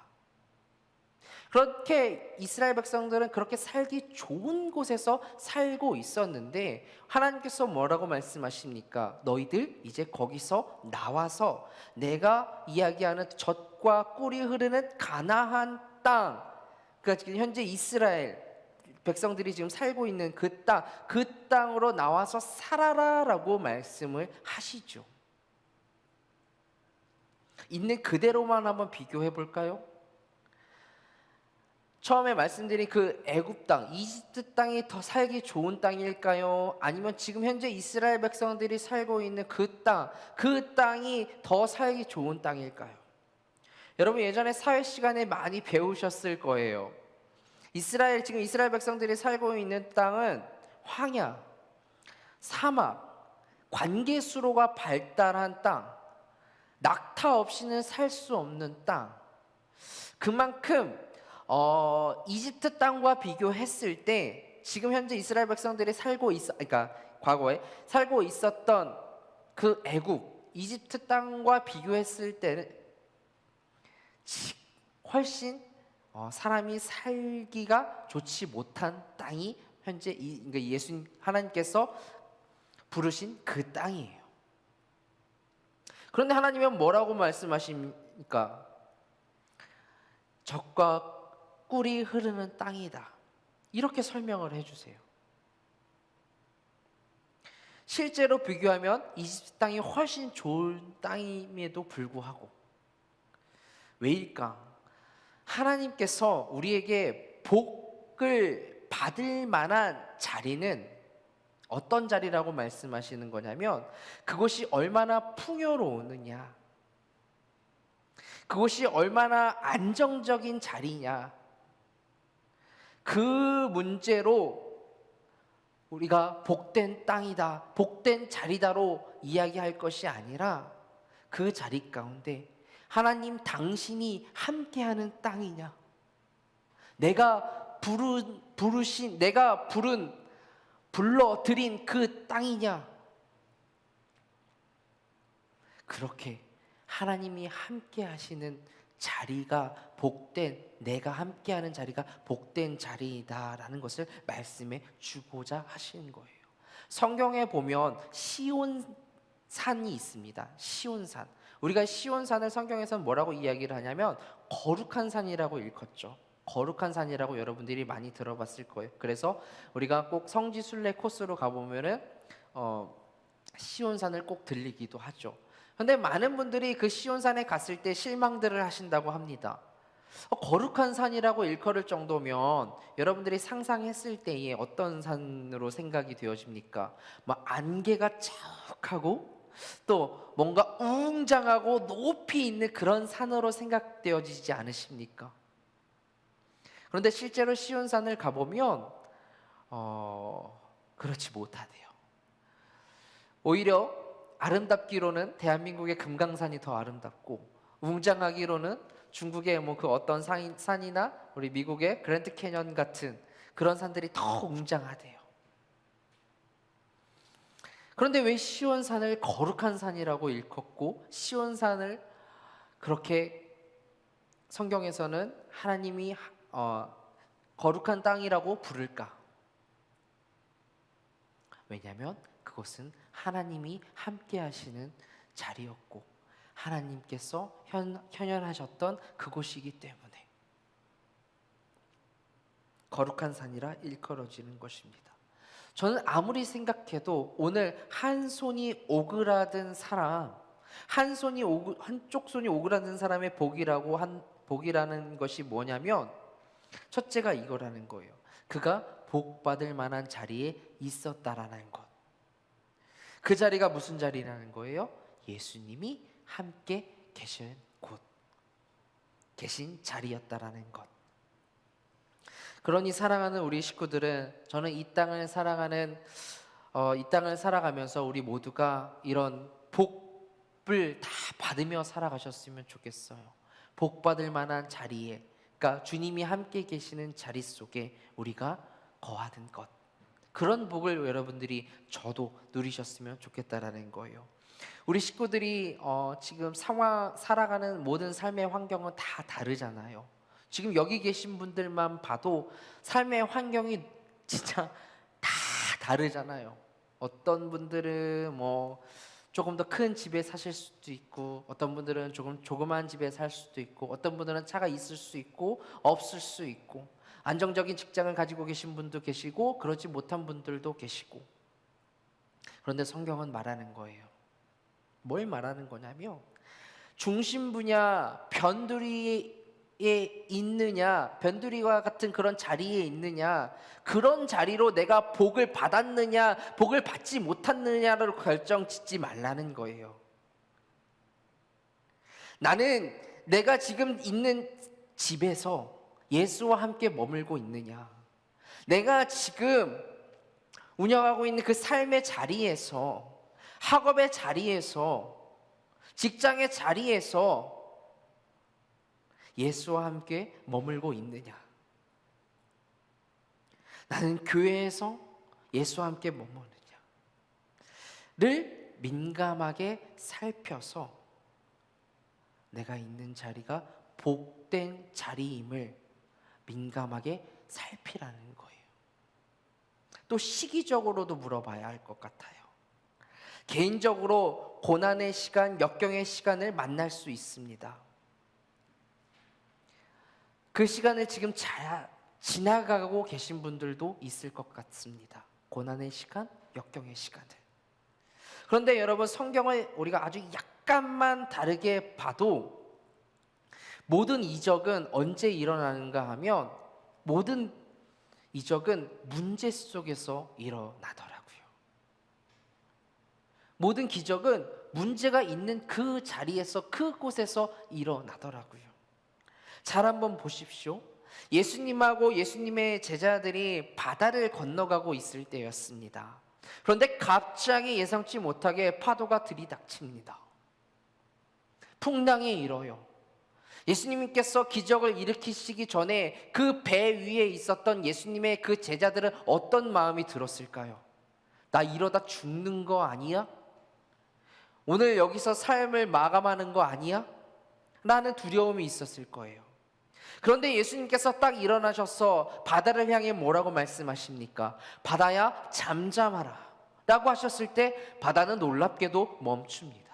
Speaker 4: 그렇게 이스라엘 백성들은 그렇게 살기 좋은 곳에서 살고 있었는데 하나님께서 뭐라고 말씀하십니까? 너희들 이제 거기서 나와서 내가 이야기하는 젖과 꿀이 흐르는 가나안 땅, 그러니까 지금 현재 이스라엘 백성들이 지금 살고 있는 그 땅으로 나와서 살아라라고 말씀을 하시죠. 있는 그대로만 한번 비교해 볼까요? 처음에 말씀드린 그 애굽 땅, 이집트 땅이 더 살기 좋은 땅일까요? 아니면 지금 현재 이스라엘 백성들이 살고 있는 그 땅이 더 살기 좋은 땅일까요? 여러분 예전에 사회 시간에 많이 배우셨을 거예요. 지금 이스라엘 백성들이 살고 있는 땅은 황야, 사막, 관계수로가 발달한 땅, 낙타 없이는 살 수 없는 땅. 그만큼 이집트 땅과 비교했을 때 지금 현재 이스라엘 백성들이 그러니까 과거에 살고 있었던 그 애굽, 이집트 땅과 비교했을 때는 훨씬 사람이 살기가 좋지 못한 땅이 현재 그러니까 하나님께서 부르신 그 땅이에요. 그런데 하나님은 뭐라고 말씀하십니까? 젖과 꿀이 흐르는 땅이다. 이렇게 설명을 해주세요. 실제로 비교하면 이집트 땅이 훨씬 좋은 땅임에도 불구하고 왜일까? 하나님께서 우리에게 복을 받을 만한 자리는 어떤 자리라고 말씀하시는 거냐면 그곳이 얼마나 풍요로우느냐, 그곳이 얼마나 안정적인 자리냐, 그 문제로 우리가 복된 땅이다, 복된 자리다로 이야기할 것이 아니라 그 자리 가운데 하나님 당신이 함께하는 땅이냐, 내가 불러드린 그 땅이냐, 그렇게 하나님이 함께 하시는 자리가 내가 함께하는 자리가 복된 자리다라는 것을 말씀해 주고자 하시는 거예요. 성경에 보면 시온산이 있습니다. 시온산. 우리가 시온산을 성경에서는 뭐라고 이야기를 하냐면 거룩한 산이라고 일컫죠. 거룩한 산이라고 여러분들이 많이 들어봤을 거예요. 그래서 우리가 꼭 성지순례 코스로 가보면은 시온산을 꼭 들리기도 하죠. 그런데 많은 분들이 그 시온산에 갔을 때 실망들을 하신다고 합니다. 거룩한 산이라고 일컬을 정도면 여러분들이 상상했을 때에 어떤 산으로 생각이 되어집니까? 막 안개가 자욱하고 또 뭔가 웅장하고 높이 있는 그런 산으로 생각되어지지 않으십니까? 그런데 실제로 시온산을 가보면 그렇지 못하대요. 오히려 아름답기로는 대한민국의 금강산이 더 아름답고 웅장하기로는 중국의 그 어떤 산이나 우리 미국의 그랜드 캐년 같은 그런 산들이 더 웅장하대요. 그런데 왜 시온산을 거룩한 산이라고 일컫고 시온산을 그렇게 성경에서는 하나님이 거룩한 땅이라고 부를까? 왜냐하면 그것은 하나님이 함께 하시는 자리였고 하나님께서 현현하셨던 그곳이기 때문에 거룩한 산이라 일컬어지는 것입니다. 저는 아무리 생각해도 오늘 한 손이 오그라든 사람, 한쪽 손이 오그라든 사람의 복이라는 것이 뭐냐면 첫째가 이거라는 거예요. 그가 복받을 만한 자리에 있었다라는 것. 그 자리가 무슨 자리라는 거예요? 예수님이 함께 계신 곳, 계신 자리였다라는 것. 그러니 사랑하는 우리 식구들은 저는 이 땅을 살아가면서 우리 모두가 이런 복을 다 받으며 살아가셨으면 좋겠어요. 복받을 만한 자리에, 그러니까 주님이 함께 계시는 자리 속에 우리가 거하는 것, 그런 복을 여러분들이 저도 누리셨으면 좋겠다라는 거예요. 우리 식구들이 지금 살아가는 모든 삶의 환경은 다 다르잖아요. 지금 여기 계신 분들만 봐도 삶의 환경이 진짜 다 다르잖아요. 어떤 분들은 뭐 조금 더 큰 집에 사실 수도 있고, 어떤 분들은 조그만 집에 살 수도 있고, 어떤 분들은 차가 있을 수 있고 없을 수 있고, 안정적인 직장을 가지고 계신 분도 계시고 그렇지 못한 분들도 계시고. 그런데 성경은 말하는 거예요. 뭘 말하는 거냐면, 중심 분야 변두리에 있느냐, 변두리와 같은 그런 자리에 있느냐, 그런 자리로 내가 복을 받았느냐 복을 받지 못했느냐로 결정 짓지 말라는 거예요. 나는 내가 지금 있는 집에서 예수와 함께 머물고 있느냐, 내가 지금 운영하고 있는 그 삶의 자리에서, 학업의 자리에서, 직장의 자리에서 예수와 함께 머물고 있느냐, 나는 교회에서 예수와 함께 머무느냐를 민감하게 살펴서 내가 있는 자리가 복된 자리임을 민감하게 살피라는 거예요. 또 시기적으로도 물어봐야 할 것 같아요. 개인적으로 고난의 시간, 역경의 시간을 만날 수 있습니다. 그 시간을 지금 지나가고 계신 분들도 있을 것 같습니다. 고난의 시간, 역경의 시간을. 그런데 여러분, 성경을 우리가 아주 약간만 다르게 봐도 모든 이적은 언제 일어나는가 하면, 모든 이적은 문제 속에서 일어나더라고요. 모든 기적은 문제가 있는 그 자리에서, 그곳에서 일어나더라고요. 잘 한번 보십시오. 예수님하고 예수님의 제자들이 바다를 건너가고 있을 때였습니다. 그런데 갑자기 예상치 못하게 파도가 들이닥칩니다. 풍랑이 일어요. 예수님께서 기적을 일으키시기 전에 그 배 위에 있었던 예수님의 그 제자들은 어떤 마음이 들었을까요? 나 이러다 죽는 거 아니야? 오늘 여기서 삶을 마감하는 거 아니야? 라는 두려움이 있었을 거예요. 그런데 예수님께서 딱 일어나셔서 바다를 향해 뭐라고 말씀하십니까? 바다야 잠잠하라 라고 하셨을 때 바다는 놀랍게도 멈춥니다.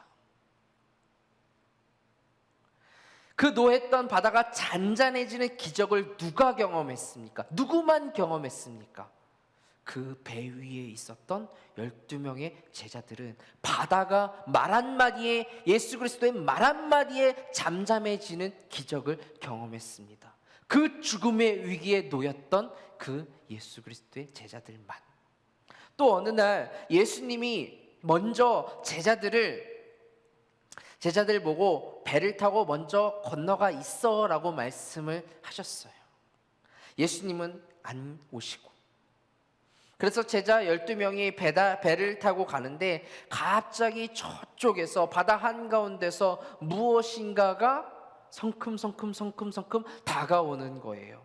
Speaker 4: 그 노했던 바다가 잔잔해지는 기적을 누가 경험했습니까? 누구만 경험했습니까? 그 배 위에 있었던 12명의 제자들은 바다가 말 한마디에, 예수 그리스도의 말 한마디에 잠잠해지는 기적을 경험했습니다. 그 죽음의 위기에 놓였던 그 예수 그리스도의 제자들만. 또 어느 날 예수님이 먼저 제자들 보고 배를 타고 먼저 건너가 있어 라고 말씀을 하셨어요. 예수님은 안 오시고, 그래서 제자 12명이 배를 타고 가는데 갑자기 저쪽에서, 바다 한가운데서 무엇인가가 성큼성큼 다가오는 거예요.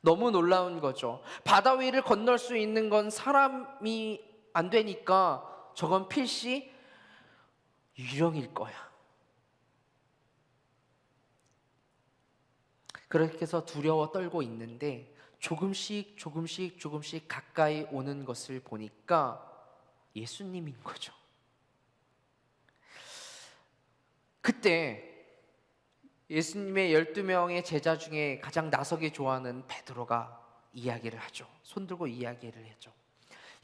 Speaker 4: 너무 놀라운 거죠. 바다 위를 건널 수 있는 건 사람이 안 되니까 저건 필시 유령일 거야. 그렇게 해서 두려워 떨고 있는데 조금씩 가까이 오는 것을 보니까 예수님인 거죠. 그때 예수님의 12명의 제자 중에 가장 나서기 좋아하는 베드로가 이야기를 하죠. 손들고 이야기를 하죠.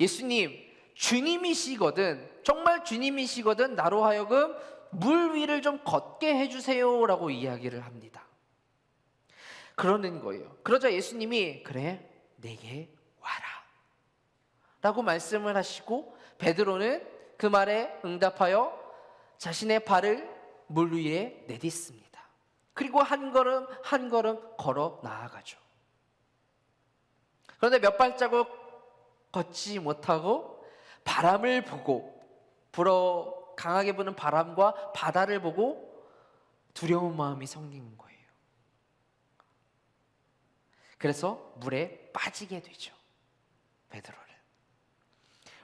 Speaker 4: 예수님, 주님이시거든, 정말 주님이시거든 나로 하여금 물 위를 좀 걷게 해주세요 라고 이야기를 합니다. 그러는 거예요. 그러자 예수님이 그래, 내게 와라 라고 말씀을 하시고, 베드로는 그 말에 응답하여 자신의 발을 물 위에 내딛습니다. 그리고 한 걸음 한 걸음 걸어 나아가죠. 그런데 몇 발자국 걷지 못하고 바람을 보고, 강하게 부는 바람과 바다를 보고 두려운 마음이 생긴 거예요. 그래서 물에 빠지게 되죠, 베드로를.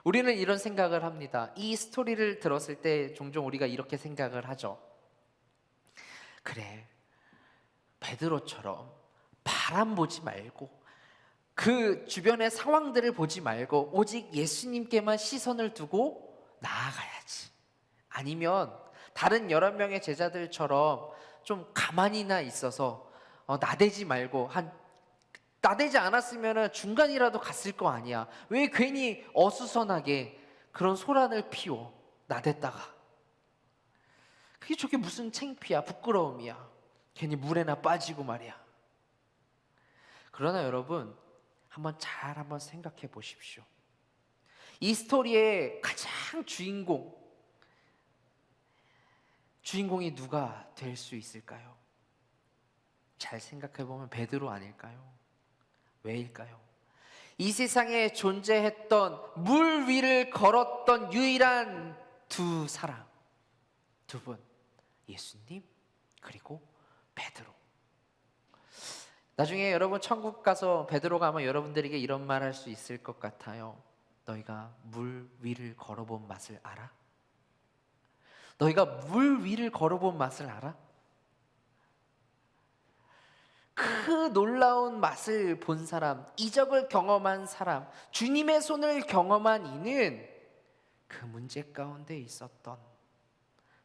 Speaker 4: 우리는 이런 생각을 합니다. 이 스토리를 들었을 때 종종 우리가 이렇게 생각을 하죠. 그래, 베드로처럼 바람 보지 말고 그 주변의 상황들을 보지 말고 오직 예수님께만 시선을 두고 나아가야지. 아니면 다른 여러 명의 제자들처럼 좀 가만히나 있어서 나대지 말고 나대지 않았으면 중간이라도 갔을 거 아니야. 왜 괜히 어수선하게 그런 소란을 피워 나댔다가. 저게 무슨 창피야, 부끄러움이야. 괜히 물에나 빠지고 말이야. 그러나 여러분, 한번 생각해 보십시오. 이 스토리의 가장 주인공이 누가 될 수 있을까요? 잘 생각해 보면 베드로 아닐까요? 왜일까요? 이 세상에 존재했던 물 위를 걸었던 유일한 두 사람, 두 분, 예수님 그리고 베드로. 나중에 여러분 천국 가서 베드로가 아마 여러분들에게 이런 말 할 수 있을 것 같아요. 너희가 물 위를 걸어본 맛을 알아? 너희가 물 위를 걸어본 맛을 알아? 그 놀라운 맛을 본 사람, 이적을 경험한 사람, 주님의 손을 경험한 이는 그 문제 가운데 있었던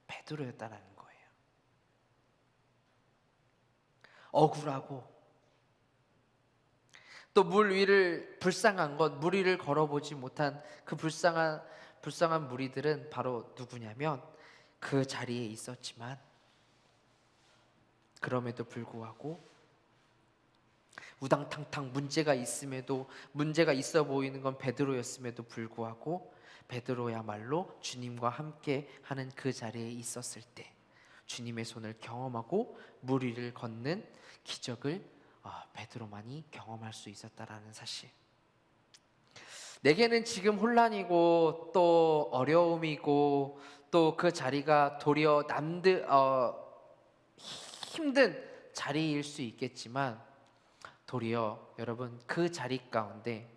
Speaker 4: 베드로였다는 거예요. 억울하고 또 물 위를 물 위를 걸어보지 못한 그 불쌍한 무리들은 바로 누구냐면 그 자리에 있었지만 그럼에도 불구하고 우당탕탕 문제가 있어 보이는 건 베드로였음에도 불구하고 베드로야말로 주님과 함께 하는 그 자리에 있었을 때 주님의 손을 경험하고 물 위를 걷는 기적을 베드로만이 경험할 수 있었다라는 사실. 내게는 지금 혼란이고 또 어려움이고 또 그 자리가 도리어 힘든 자리일 수 있겠지만 도리어 여러분 그 자리 가운데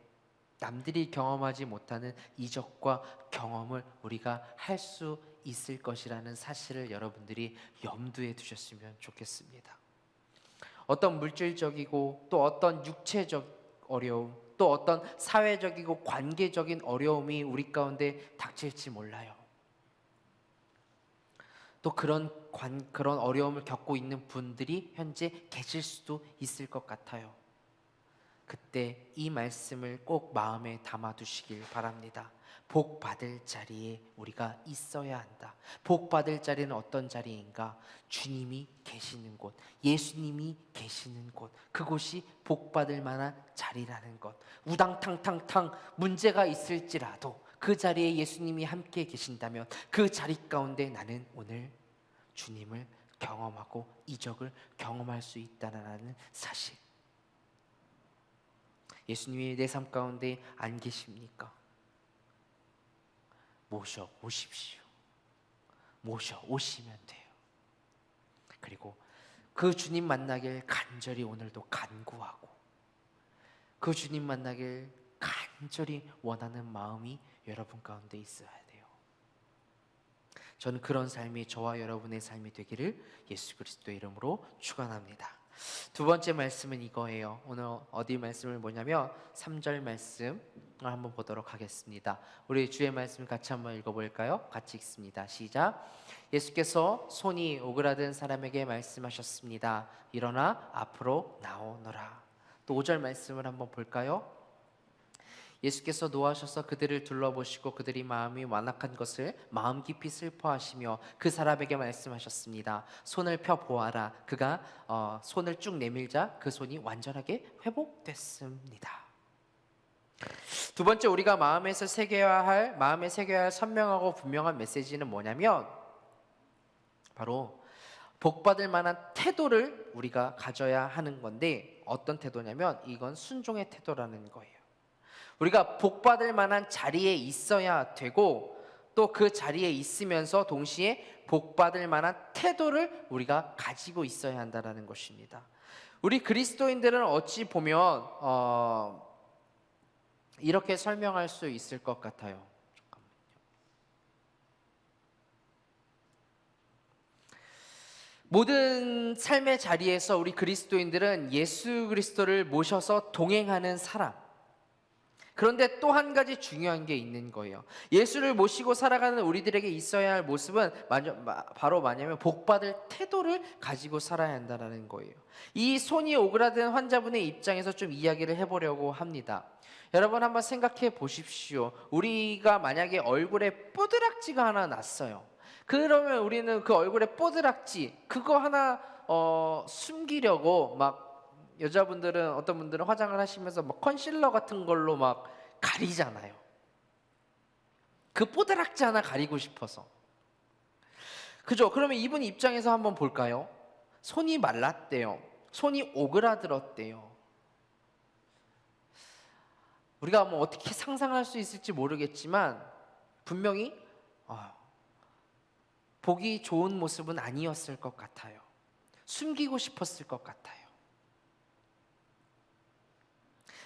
Speaker 4: 남들이 경험하지 못하는 이적과 경험을 우리가 할 수 있을 것이라는 사실을 여러분들이 염두에 두셨으면 좋겠습니다. 어떤 물질적이고 또 어떤 육체적 어려움, 또 어떤 사회적이고 관계적인 어려움이 우리 가운데 닥칠지 몰라요. 또 그런 어려움을 겪고 있는 분들이 현재 계실 수도 있을 것 같아요. 그때 이 말씀을 꼭 마음에 담아두시길 바랍니다. 복 받을 자리에 우리가 있어야 한다. 복 받을 자리는 어떤 자리인가? 주님이 계시는 곳, 예수님이 계시는 곳, 그곳이 복 받을 만한 자리라는 것. 우당탕탕탕 문제가 있을지라도 그 자리에 예수님이 함께 계신다면 그 자리 가운데 나는 오늘 주님을 경험하고 이적을 경험할 수 있다는 사실. 예수님이 내 삶 가운데 안 계십니까? 모셔오십시오. 모셔오시면 돼요. 그리고 그 주님 만나길 간절히 오늘도 간구하고 그 주님 만나길 간절히 원하는 마음이 여러분 가운데 있어야 돼요. 저는 그런 삶이 저와 여러분의 삶이 되기를 예수 그리스도의 이름으로 축원합니다. 두 번째 말씀은 이거예요. 오늘 어디 말씀을 뭐냐면 3절 말씀 한번 보도록 하겠습니다. 우리 주의 말씀 같이 한번 읽어볼까요? 같이 읽습니다. 시작. 예수께서 손이 오그라든 사람에게 말씀하셨습니다. 일어나 앞으로 나오너라. 또 5절 말씀을 한번 볼까요? 예수께서 노하셔서 그들을 둘러보시고 그들이 마음이 완악한 것을 마음 깊이 슬퍼하시며 그 사람에게 말씀하셨습니다. 손을 펴 보아라. 그가 손을 쭉 내밀자 그 손이 완전하게 회복됐습니다. 두 번째 우리가 마음에 새겨야 할 선명하고 분명한 메시지는 뭐냐면 바로 복받을 만한 태도를 우리가 가져야 하는 건데 어떤 태도냐면 이건 순종의 태도라는 거예요. 우리가 복받을 만한 자리에 있어야 되고 또 그 자리에 있으면서 동시에 복받을 만한 태도를 우리가 가지고 있어야 한다는 것입니다. 우리 그리스도인들은 어찌 보면 이렇게 설명할 수 있을 것 같아요. 잠깐만요. 모든 삶의 자리에서 우리 그리스도인들은 예수 그리스도를 모셔서 동행하는 사람. 그런데 또 한 가지 중요한 게 있는 거예요. 예수를 모시고 살아가는 우리들에게 있어야 할 모습은 바로 뭐냐면 복받을 태도를 가지고 살아야 한다는 거예요. 이 손이 오그라든 환자분의 입장에서 좀 이야기를 해보려고 합니다. 여러분 한번 생각해 보십시오. 우리가 만약에 얼굴에 뽀드락지가 하나 났어요. 그러면 우리는 그 얼굴에 뽀드락지 그거 하나 숨기려고 막 여자분들은 어떤 분들은 화장을 하시면서 막 컨실러 같은 걸로 막 가리잖아요. 그 뽀드락지 하나 가리고 싶어서. 그죠? 그러면 이분 입장에서 한번 볼까요? 손이 말랐대요. 손이 오그라들었대요. 우리가 뭐 어떻게 상상할 수 있을지 모르겠지만 분명히 보기 좋은 모습은 아니었을 것 같아요. 숨기고 싶었을 것 같아요.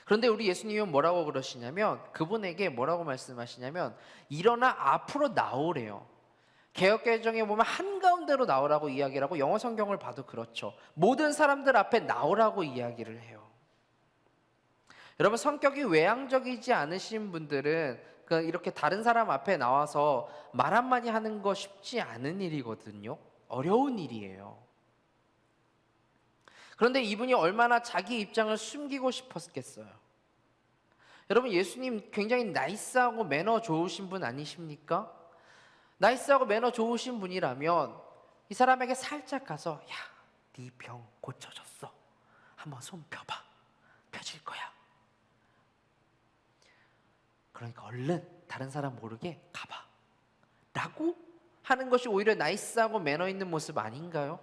Speaker 4: 그런데 우리 예수님은 뭐라고 그러시냐면 그분에게 뭐라고 말씀하시냐면 일어나 앞으로 나오래요. 개역개정에 보면 한가운데로 나오라고 이야기를 하고 영어 성경을 봐도 그렇죠. 모든 사람들 앞에 나오라고 이야기를 해요. 여러분 성격이 외향적이지 않으신 분들은 이렇게 다른 사람 앞에 나와서 말 한마디 하는 거 쉽지 않은 일이거든요. 어려운 일이에요. 그런데 이분이 얼마나 자기 입장을 숨기고 싶었겠어요. 여러분 예수님 굉장히 나이스하고 매너 좋으신 분 아니십니까? 나이스하고 매너 좋으신 분이라면 이 사람에게 살짝 가서 야, 네 병 고쳐졌어. 한번 손 펴봐. 펴질 거야. 그러니까 얼른 다른 사람 모르게 가봐. 라고 하는 것이 오히려 나이스하고 매너 있는 모습 아닌가요?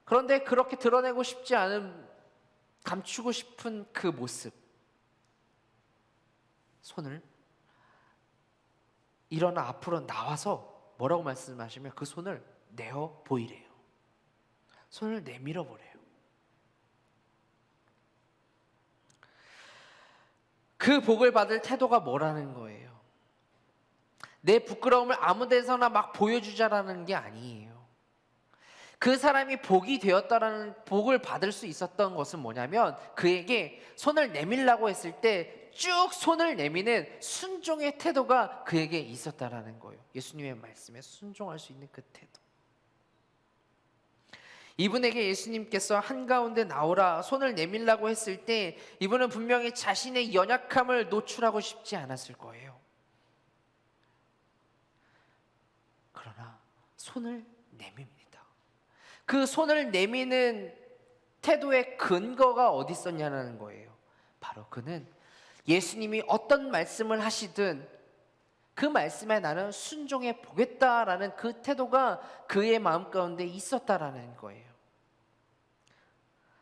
Speaker 4: 그런데 그렇게 드러내고 싶지 않은 감추고 싶은 그 모습 손을 일어나 앞으로 나와서 뭐라고 말씀하시면 그 손을 내어 보이래요. 손을 내밀어 보래요. 그 복을 받을 태도가 뭐라는 거예요? 내 부끄러움을 아무 데서나 막 보여주자라는 게 아니에요. 그 사람이 복이 되었다라는 복을 받을 수 있었던 것은 뭐냐면 그에게 손을 내밀라고 했을 때 쭉 손을 내미는 순종의 태도가 그에게 있었다라는 거예요. 예수님의 말씀에 순종할 수 있는 그 태도. 이분에게 예수님께서 한가운데 나오라 손을 내밀라고 했을 때 이분은 분명히 자신의 연약함을 노출하고 싶지 않았을 거예요. 그러나 손을 내밉니다. 그 손을 내미는 태도의 근거가 어디 있었냐는 거예요. 바로 그는 예수님이 어떤 말씀을 하시든 그 말씀에 나는 순종해 보겠다라는 그 태도가 그의 마음 가운데 있었다라는 거예요.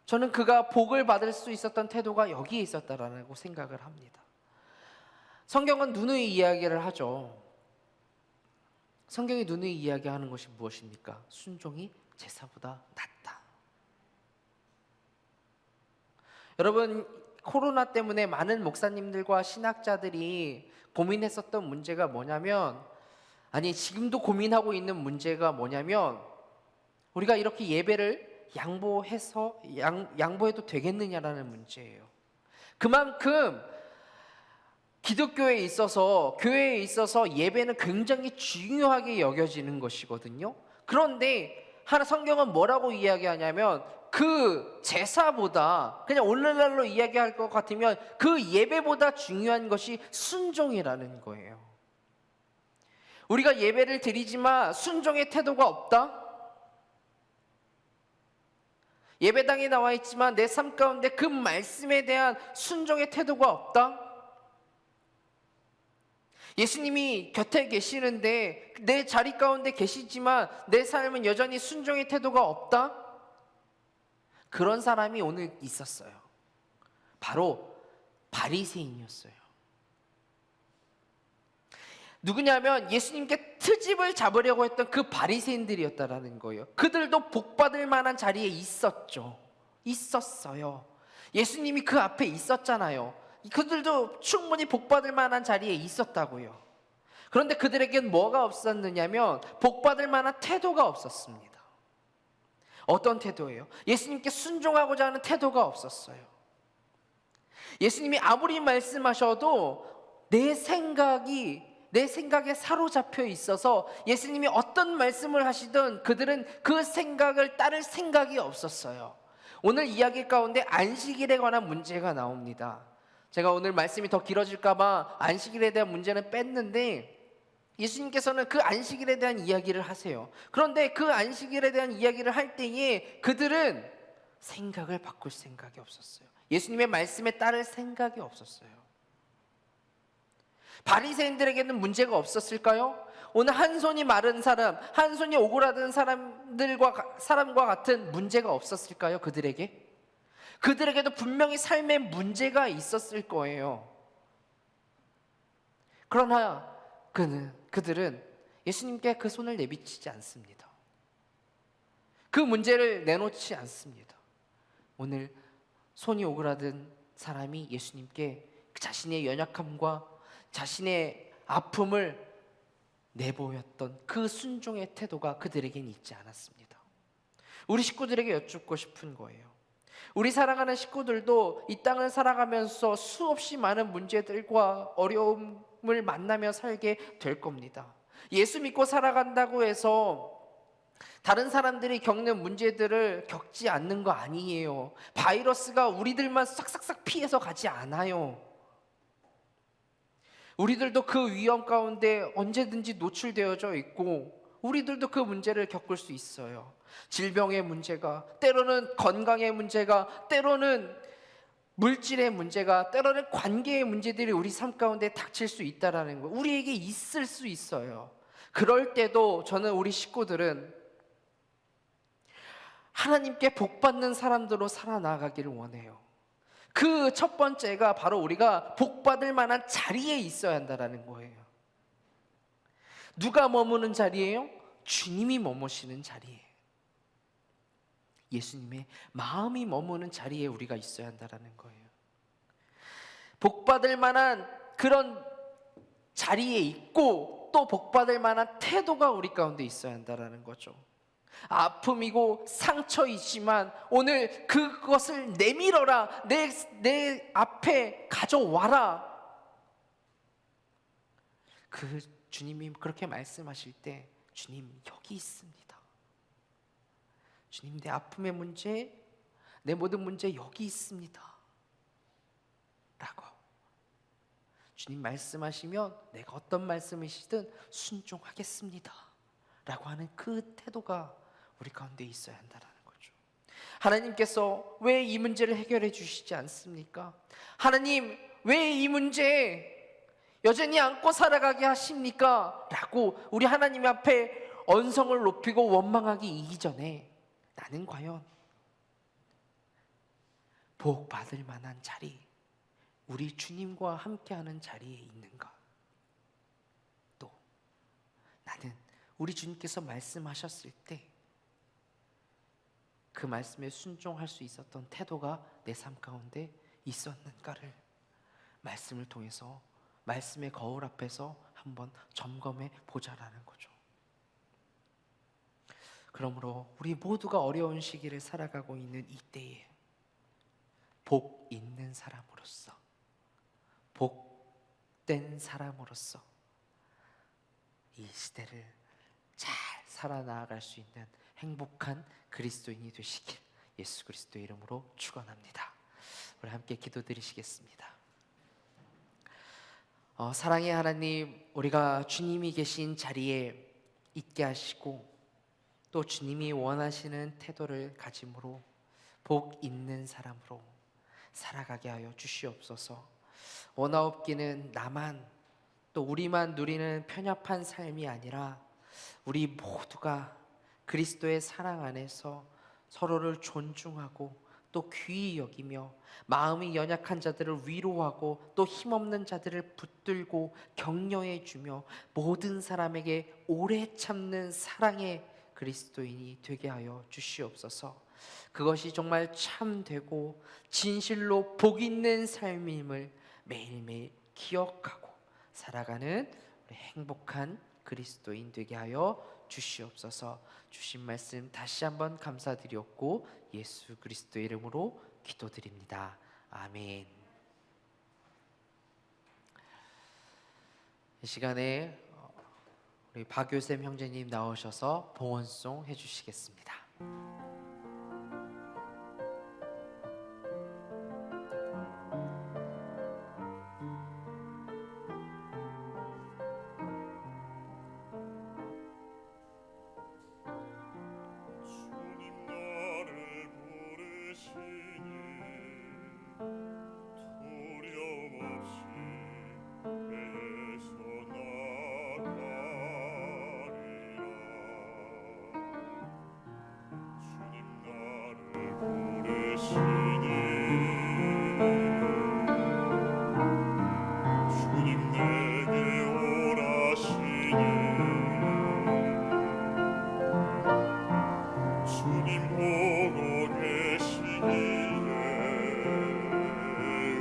Speaker 4: 저는 그가 복을 받을 수 있었던 태도가 여기에 있었다라고 생각을 합니다. 성경은 누누이 이야기를 하죠. 성경이 누누이 이야기하는 것이 무엇입니까? 순종이 제사보다 낫다. 여러분 코로나 때문에 많은 목사님들과 신학자들이 고민했었던 문제가 뭐냐면 지금도 고민하고 있는 문제가 뭐냐면 우리가 이렇게 예배를 양보해도 되겠느냐라는 문제예요. 그만큼 기독교에 있어서 교회에 있어서 예배는 굉장히 중요하게 여겨지는 것이거든요. 그런데 성경은 뭐라고 이야기하냐면 그 제사보다 그냥 오늘날로 이야기할 것 같으면 그 예배보다 중요한 것이 순종이라는 거예요. 우리가 예배를 드리지만 순종의 태도가 없다? 예배당에 나와 있지만 내 삶 가운데 그 말씀에 대한 순종의 태도가 없다? 예수님이 곁에 계시는데 내 자리 가운데 계시지만 내 삶은 여전히 순종의 태도가 없다? 그런 사람이 오늘 있었어요. 바로 바리새인이었어요. 누구냐면 예수님께 트집을 잡으려고 했던 그 바리새인들이었다라는 거예요. 그들도 복받을 만한 자리에 있었어요. 예수님이 그 앞에 있었잖아요. 그들도 충분히 복받을 만한 자리에 있었다고요. 그런데 그들에겐 뭐가 없었느냐면 복받을 만한 태도가 없었습니다. 어떤 태도예요? 예수님께 순종하고자 하는 태도가 없었어요. 예수님이 아무리 말씀하셔도 내 생각에 사로잡혀 있어서 예수님이 어떤 말씀을 하시든 그들은 그 생각을 따를 생각이 없었어요. 오늘 이야기 가운데 안식일에 관한 문제가 나옵니다. 제가 오늘 말씀이 더 길어질까봐 안식일에 대한 문제는 뺐는데, 예수님께서는 그 안식일에 대한 이야기를 하세요. 그런데 그 안식일에 대한 이야기를 할 때에 그들은 생각을 바꿀 생각이 없었어요. 예수님의 말씀에 따를 생각이 없었어요. 바리새인들에게는 문제가 없었을까요? 오늘 한 손이 마른 사람, 한 손이 오그라든 사람과 같은 문제가 없었을까요? 그들에게도 분명히 삶의 문제가 있었을 거예요. 그러나 그들은 예수님께 그 손을 내비치지 않습니다. 그 문제를 내놓지 않습니다. 오늘 손이 오그라든 사람이 예수님께 자신의 연약함과 자신의 아픔을 내보였던 그 순종의 태도가 그들에겐 있지 않았습니다. 우리 식구들에게 여쭙고 싶은 거예요. 우리 사랑하는 식구들도 이 땅을 살아가면서 수없이 많은 문제들과 어려움을 만나며 살게 될 겁니다. 예수 믿고 살아간다고 해서 다른 사람들이 겪는 문제들을 겪지 않는 거 아니에요. 바이러스가 우리들만 싹싹싹 피해서 가지 않아요. 우리들도 그 위험 가운데 언제든지 노출되어져 있고 우리들도 그 문제를 겪을 수 있어요. 질병의 문제가, 때로는 건강의 문제가, 때로는 물질의 문제가, 때로는 관계의 문제들이 우리 삶 가운데 닥칠 수 있다라는 거, 우리에게 있을 수 있어요. 그럴 때도 저는 우리 식구들은 하나님께 복받는 사람들로 살아나가기를 원해요. 그 첫 번째가 바로 우리가 복받을 만한 자리에 있어야 한다는 거예요. 누가 머무는 자리예요? 주님이 머무시는 자리예요. 예수님의 마음이 머무는 자리에 우리가 있어야 한다는 거예요. 복받을 만한 그런 자리에 있고 또 복받을 만한 태도가 우리 가운데 있어야 한다는 거죠. 아픔이고 상처이지만 오늘 그것을 내밀어라, 내 앞에 가져와라. 그 주님이 그렇게 말씀하실 때 주님 여기 있습니다. 주님 내 아픔의 문제, 내 모든 문제 여기 있습니다 라고 주님 말씀하시면 내가 어떤 말씀이시든 순종하겠습니다 라고 하는 그 태도가 우리 가운데 있어야 한다는 거죠. 하나님께서 왜 이 문제를 해결해 주시지 않습니까? 하나님 왜 이 문제 여전히 안고 살아가게 하십니까? 라고 우리 하나님 앞에 언성을 높이고 원망하기 이전에 나는 과연 복 받을 만한 자리, 우리 주님과 함께하는 자리에 있는가? 또 나는 우리 주님께서 말씀하셨을 때 그 말씀에 순종할 수 있었던 태도가 내 삶 가운데 있었는가를 말씀을 통해서, 말씀의 거울 앞에서 한번 점검해 보자라는 거죠. 그러므로 우리 모두가 어려운 시기를 살아가고 있는 이때에 복 있는 사람으로서, 복된 사람으로서 이 시대를 잘 살아나갈 수 있는 행복한 그리스도인이 되시길 예수 그리스도의 이름으로 축원합니다. 우리 함께 기도드리시겠습니다. 사랑의 하나님, 우리가 주님이 계신 자리에 있게 하시고 또 주님이 원하시는 태도를 가짐으로 복 있는 사람으로 살아가게 하여 주시옵소서. 원하옵기는 나만 또 우리만 누리는 편협한 삶이 아니라 우리 모두가 그리스도의 사랑 안에서 서로를 존중하고 또 귀히 여기며 마음이 연약한 자들을 위로하고 또 힘없는 자들을 붙들고 격려해 주며 모든 사람에게 오래 참는 사랑의 그리스도인이 되게 하여 주시옵소서. 그것이 정말 참되고 진실로 복 있는 삶임을 매일매일 기억하고 살아가는 우리 행복한 그리스도인 되게 하여 주시옵소서. 주신 말씀 다시 한번 감사드렸고 예수 그리스도의 이름으로 기도드립니다. 아멘. 이 시간에 우리 박효샘 형제님 나오셔서 봉헌송 해주시겠습니다.
Speaker 2: 주님 나를 부르시니 두려움 없이 배에서 나가리라. 주님 나를 부르시니 주님 내게 오라시니 주님 보고 계시기에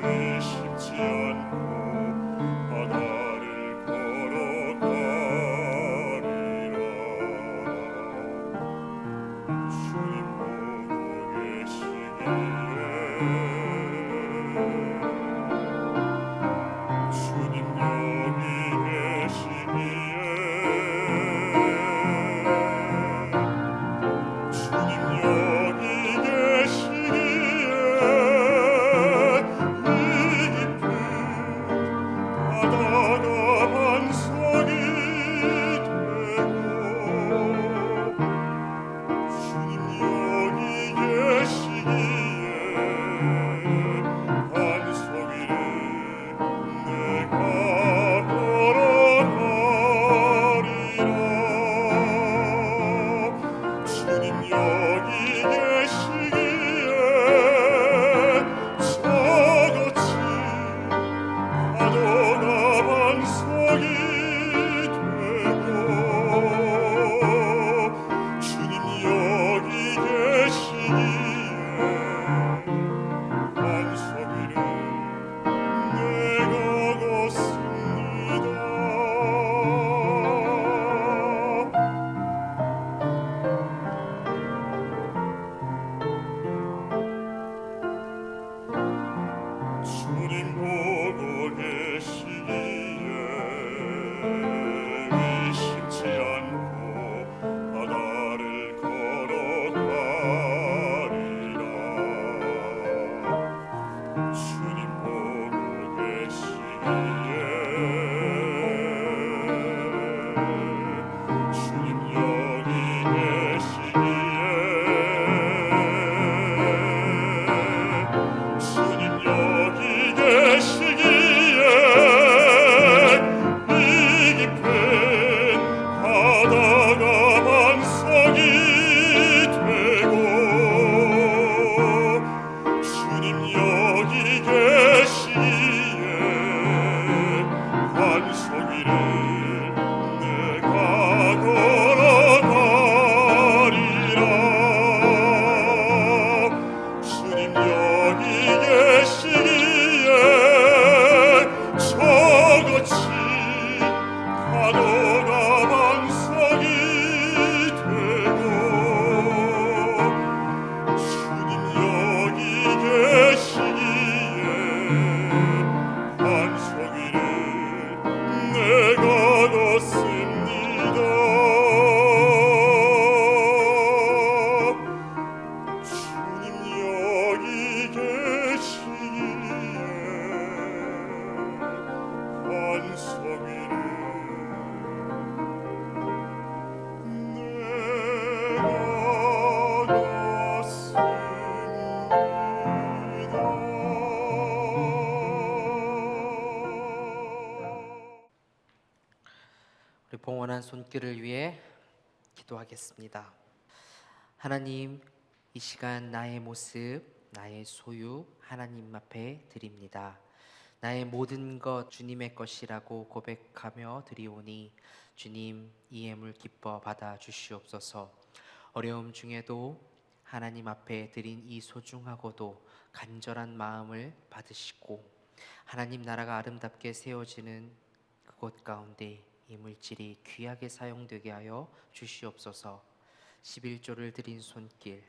Speaker 2: 의심치 않고 바다를 걸어가리라. 주님 보고 계시기에 주님 여기 계시기에 주님 여기 계시기에 이 깊은 바다가 반석이 되고 주님 여기 계시기에 반석 위를 내가 걸어가리라. 주님 여기 계시기에 저같이 파도가 반석이 되고 주님 여기 계시기에 반석 위를 내가 걷습니다. 주님 보고 계시기에 의심치 않고 바다를 걸어가리라. 주님 보고 계시기에 주님 여기 계시기에 주님 여기 계시기에 이 깊은 바다가 반석이 되고 주님 여기 계시기에 반석 위를 내가 걸어가리라. 주님 여기 계시기에 저같이 파도가 반석이 되고 주님 여기 계시기에 반석 위를 내가 걷습니다. 주님 여기 계시기에 반석 위를 내가 걷습니다.
Speaker 4: 우리 봉헌한 손길을 위해 기도하겠습니다. 하나님, 이 시간 나의 모습, 나의 소유 하나님 앞에 드립니다. 나의 모든 것 주님의 것이라고 고백하며 드리오니 주님 이 예물 기뻐 받아 주시옵소서. 어려움 중에도 하나님 앞에 드린 이 소중하고도 간절한 마음을 받으시고 하나님 나라가 아름답게 세워지는 그곳 가운데 이 물질이 귀하게 사용되게 하여 주시옵소서. 11조를 드린 손길,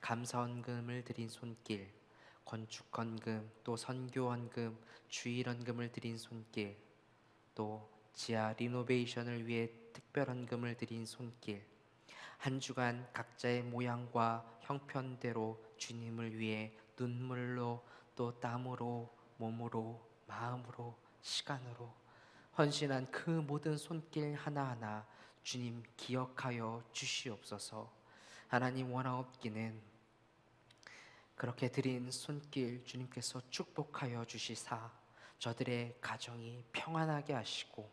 Speaker 4: 감사헌금을 드린 손길, 건축헌금, 또 선교헌금, 주일헌금을 드린 손길, 또 지하 리노베이션을 위해 특별헌금을 드린 손길, 한 주간 각자의 모양과 형편대로 주님을 위해 눈물로 또 땀으로 몸으로 마음으로 시간으로 헌신한 그 모든 손길 하나하나 주님 기억하여 주시옵소서. 하나님 원하옵기는 그렇게 드린 손길 주님께서 축복하여 주시사 저들의 가정이 평안하게 하시고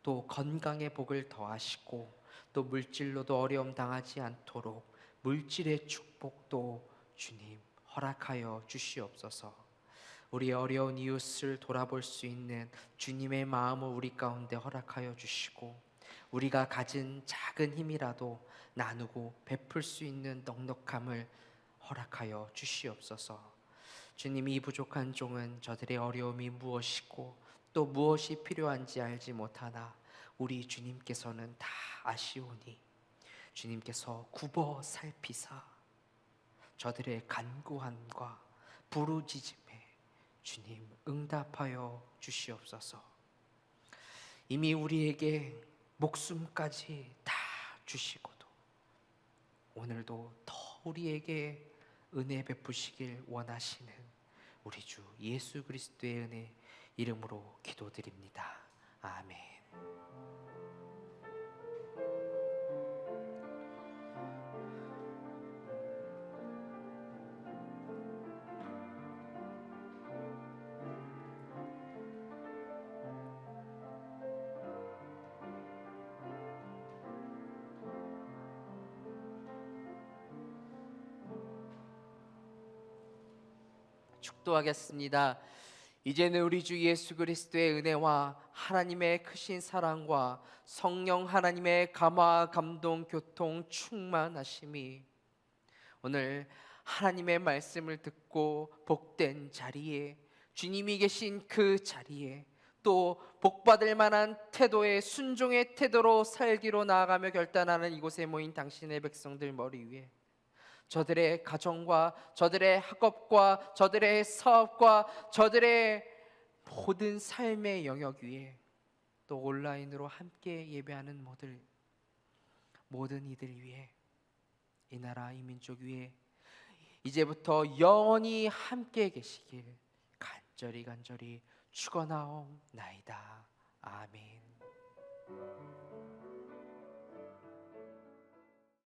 Speaker 4: 또 건강의 복을 더하시고 또 물질로도 어려움 당하지 않도록 물질의 축복도 주님 허락하여 주시옵소서. 우리 어려운 이웃을 돌아볼 수 있는 주님의 마음을 우리 가운데 허락하여 주시고 우리가 가진 작은 힘이라도 나누고 베풀 수 있는 넉넉함을 허락하여 주시옵소서. 주님, 이 부족한 종은 저들의 어려움이 무엇이고 또 무엇이 필요한지 알지 못하나 우리 주님께서는 다 아시오니 주님께서 굽어 살피사 저들의 간구함과 부르짖음에 주님 응답하여 주시옵소서. 이미 우리에게 목숨까지 다 주시고도 오늘도 더 우리에게 은혜 베푸시길 원하시는 우리 주 예수 그리스도의 은혜 이름으로 기도드립니다. 아멘. 축도하겠습니다. 이제는 우리 주 예수 그리스도의 은혜와 하나님의 크신 사랑과 성령 하나님의 감화 감동 교통 충만하심이 오늘 하나님의 말씀을 듣고 복된 자리에 주님이 계신 그 자리에 또 복받을 만한 태도의 순종의 태도로 살기로 나아가며 결단하는 이곳에 모인 당신의 백성들 머리 위에 저들의 가정과 저들의 학업과 저들의 사업과 저들의 모든 삶의 영역 위에 또 온라인으로 함께 예배하는 모든 이들 위에 이 나라 이 민족 위에 이제부터 영원히 함께 계시길 간절히 축원하옵나이다. 아멘.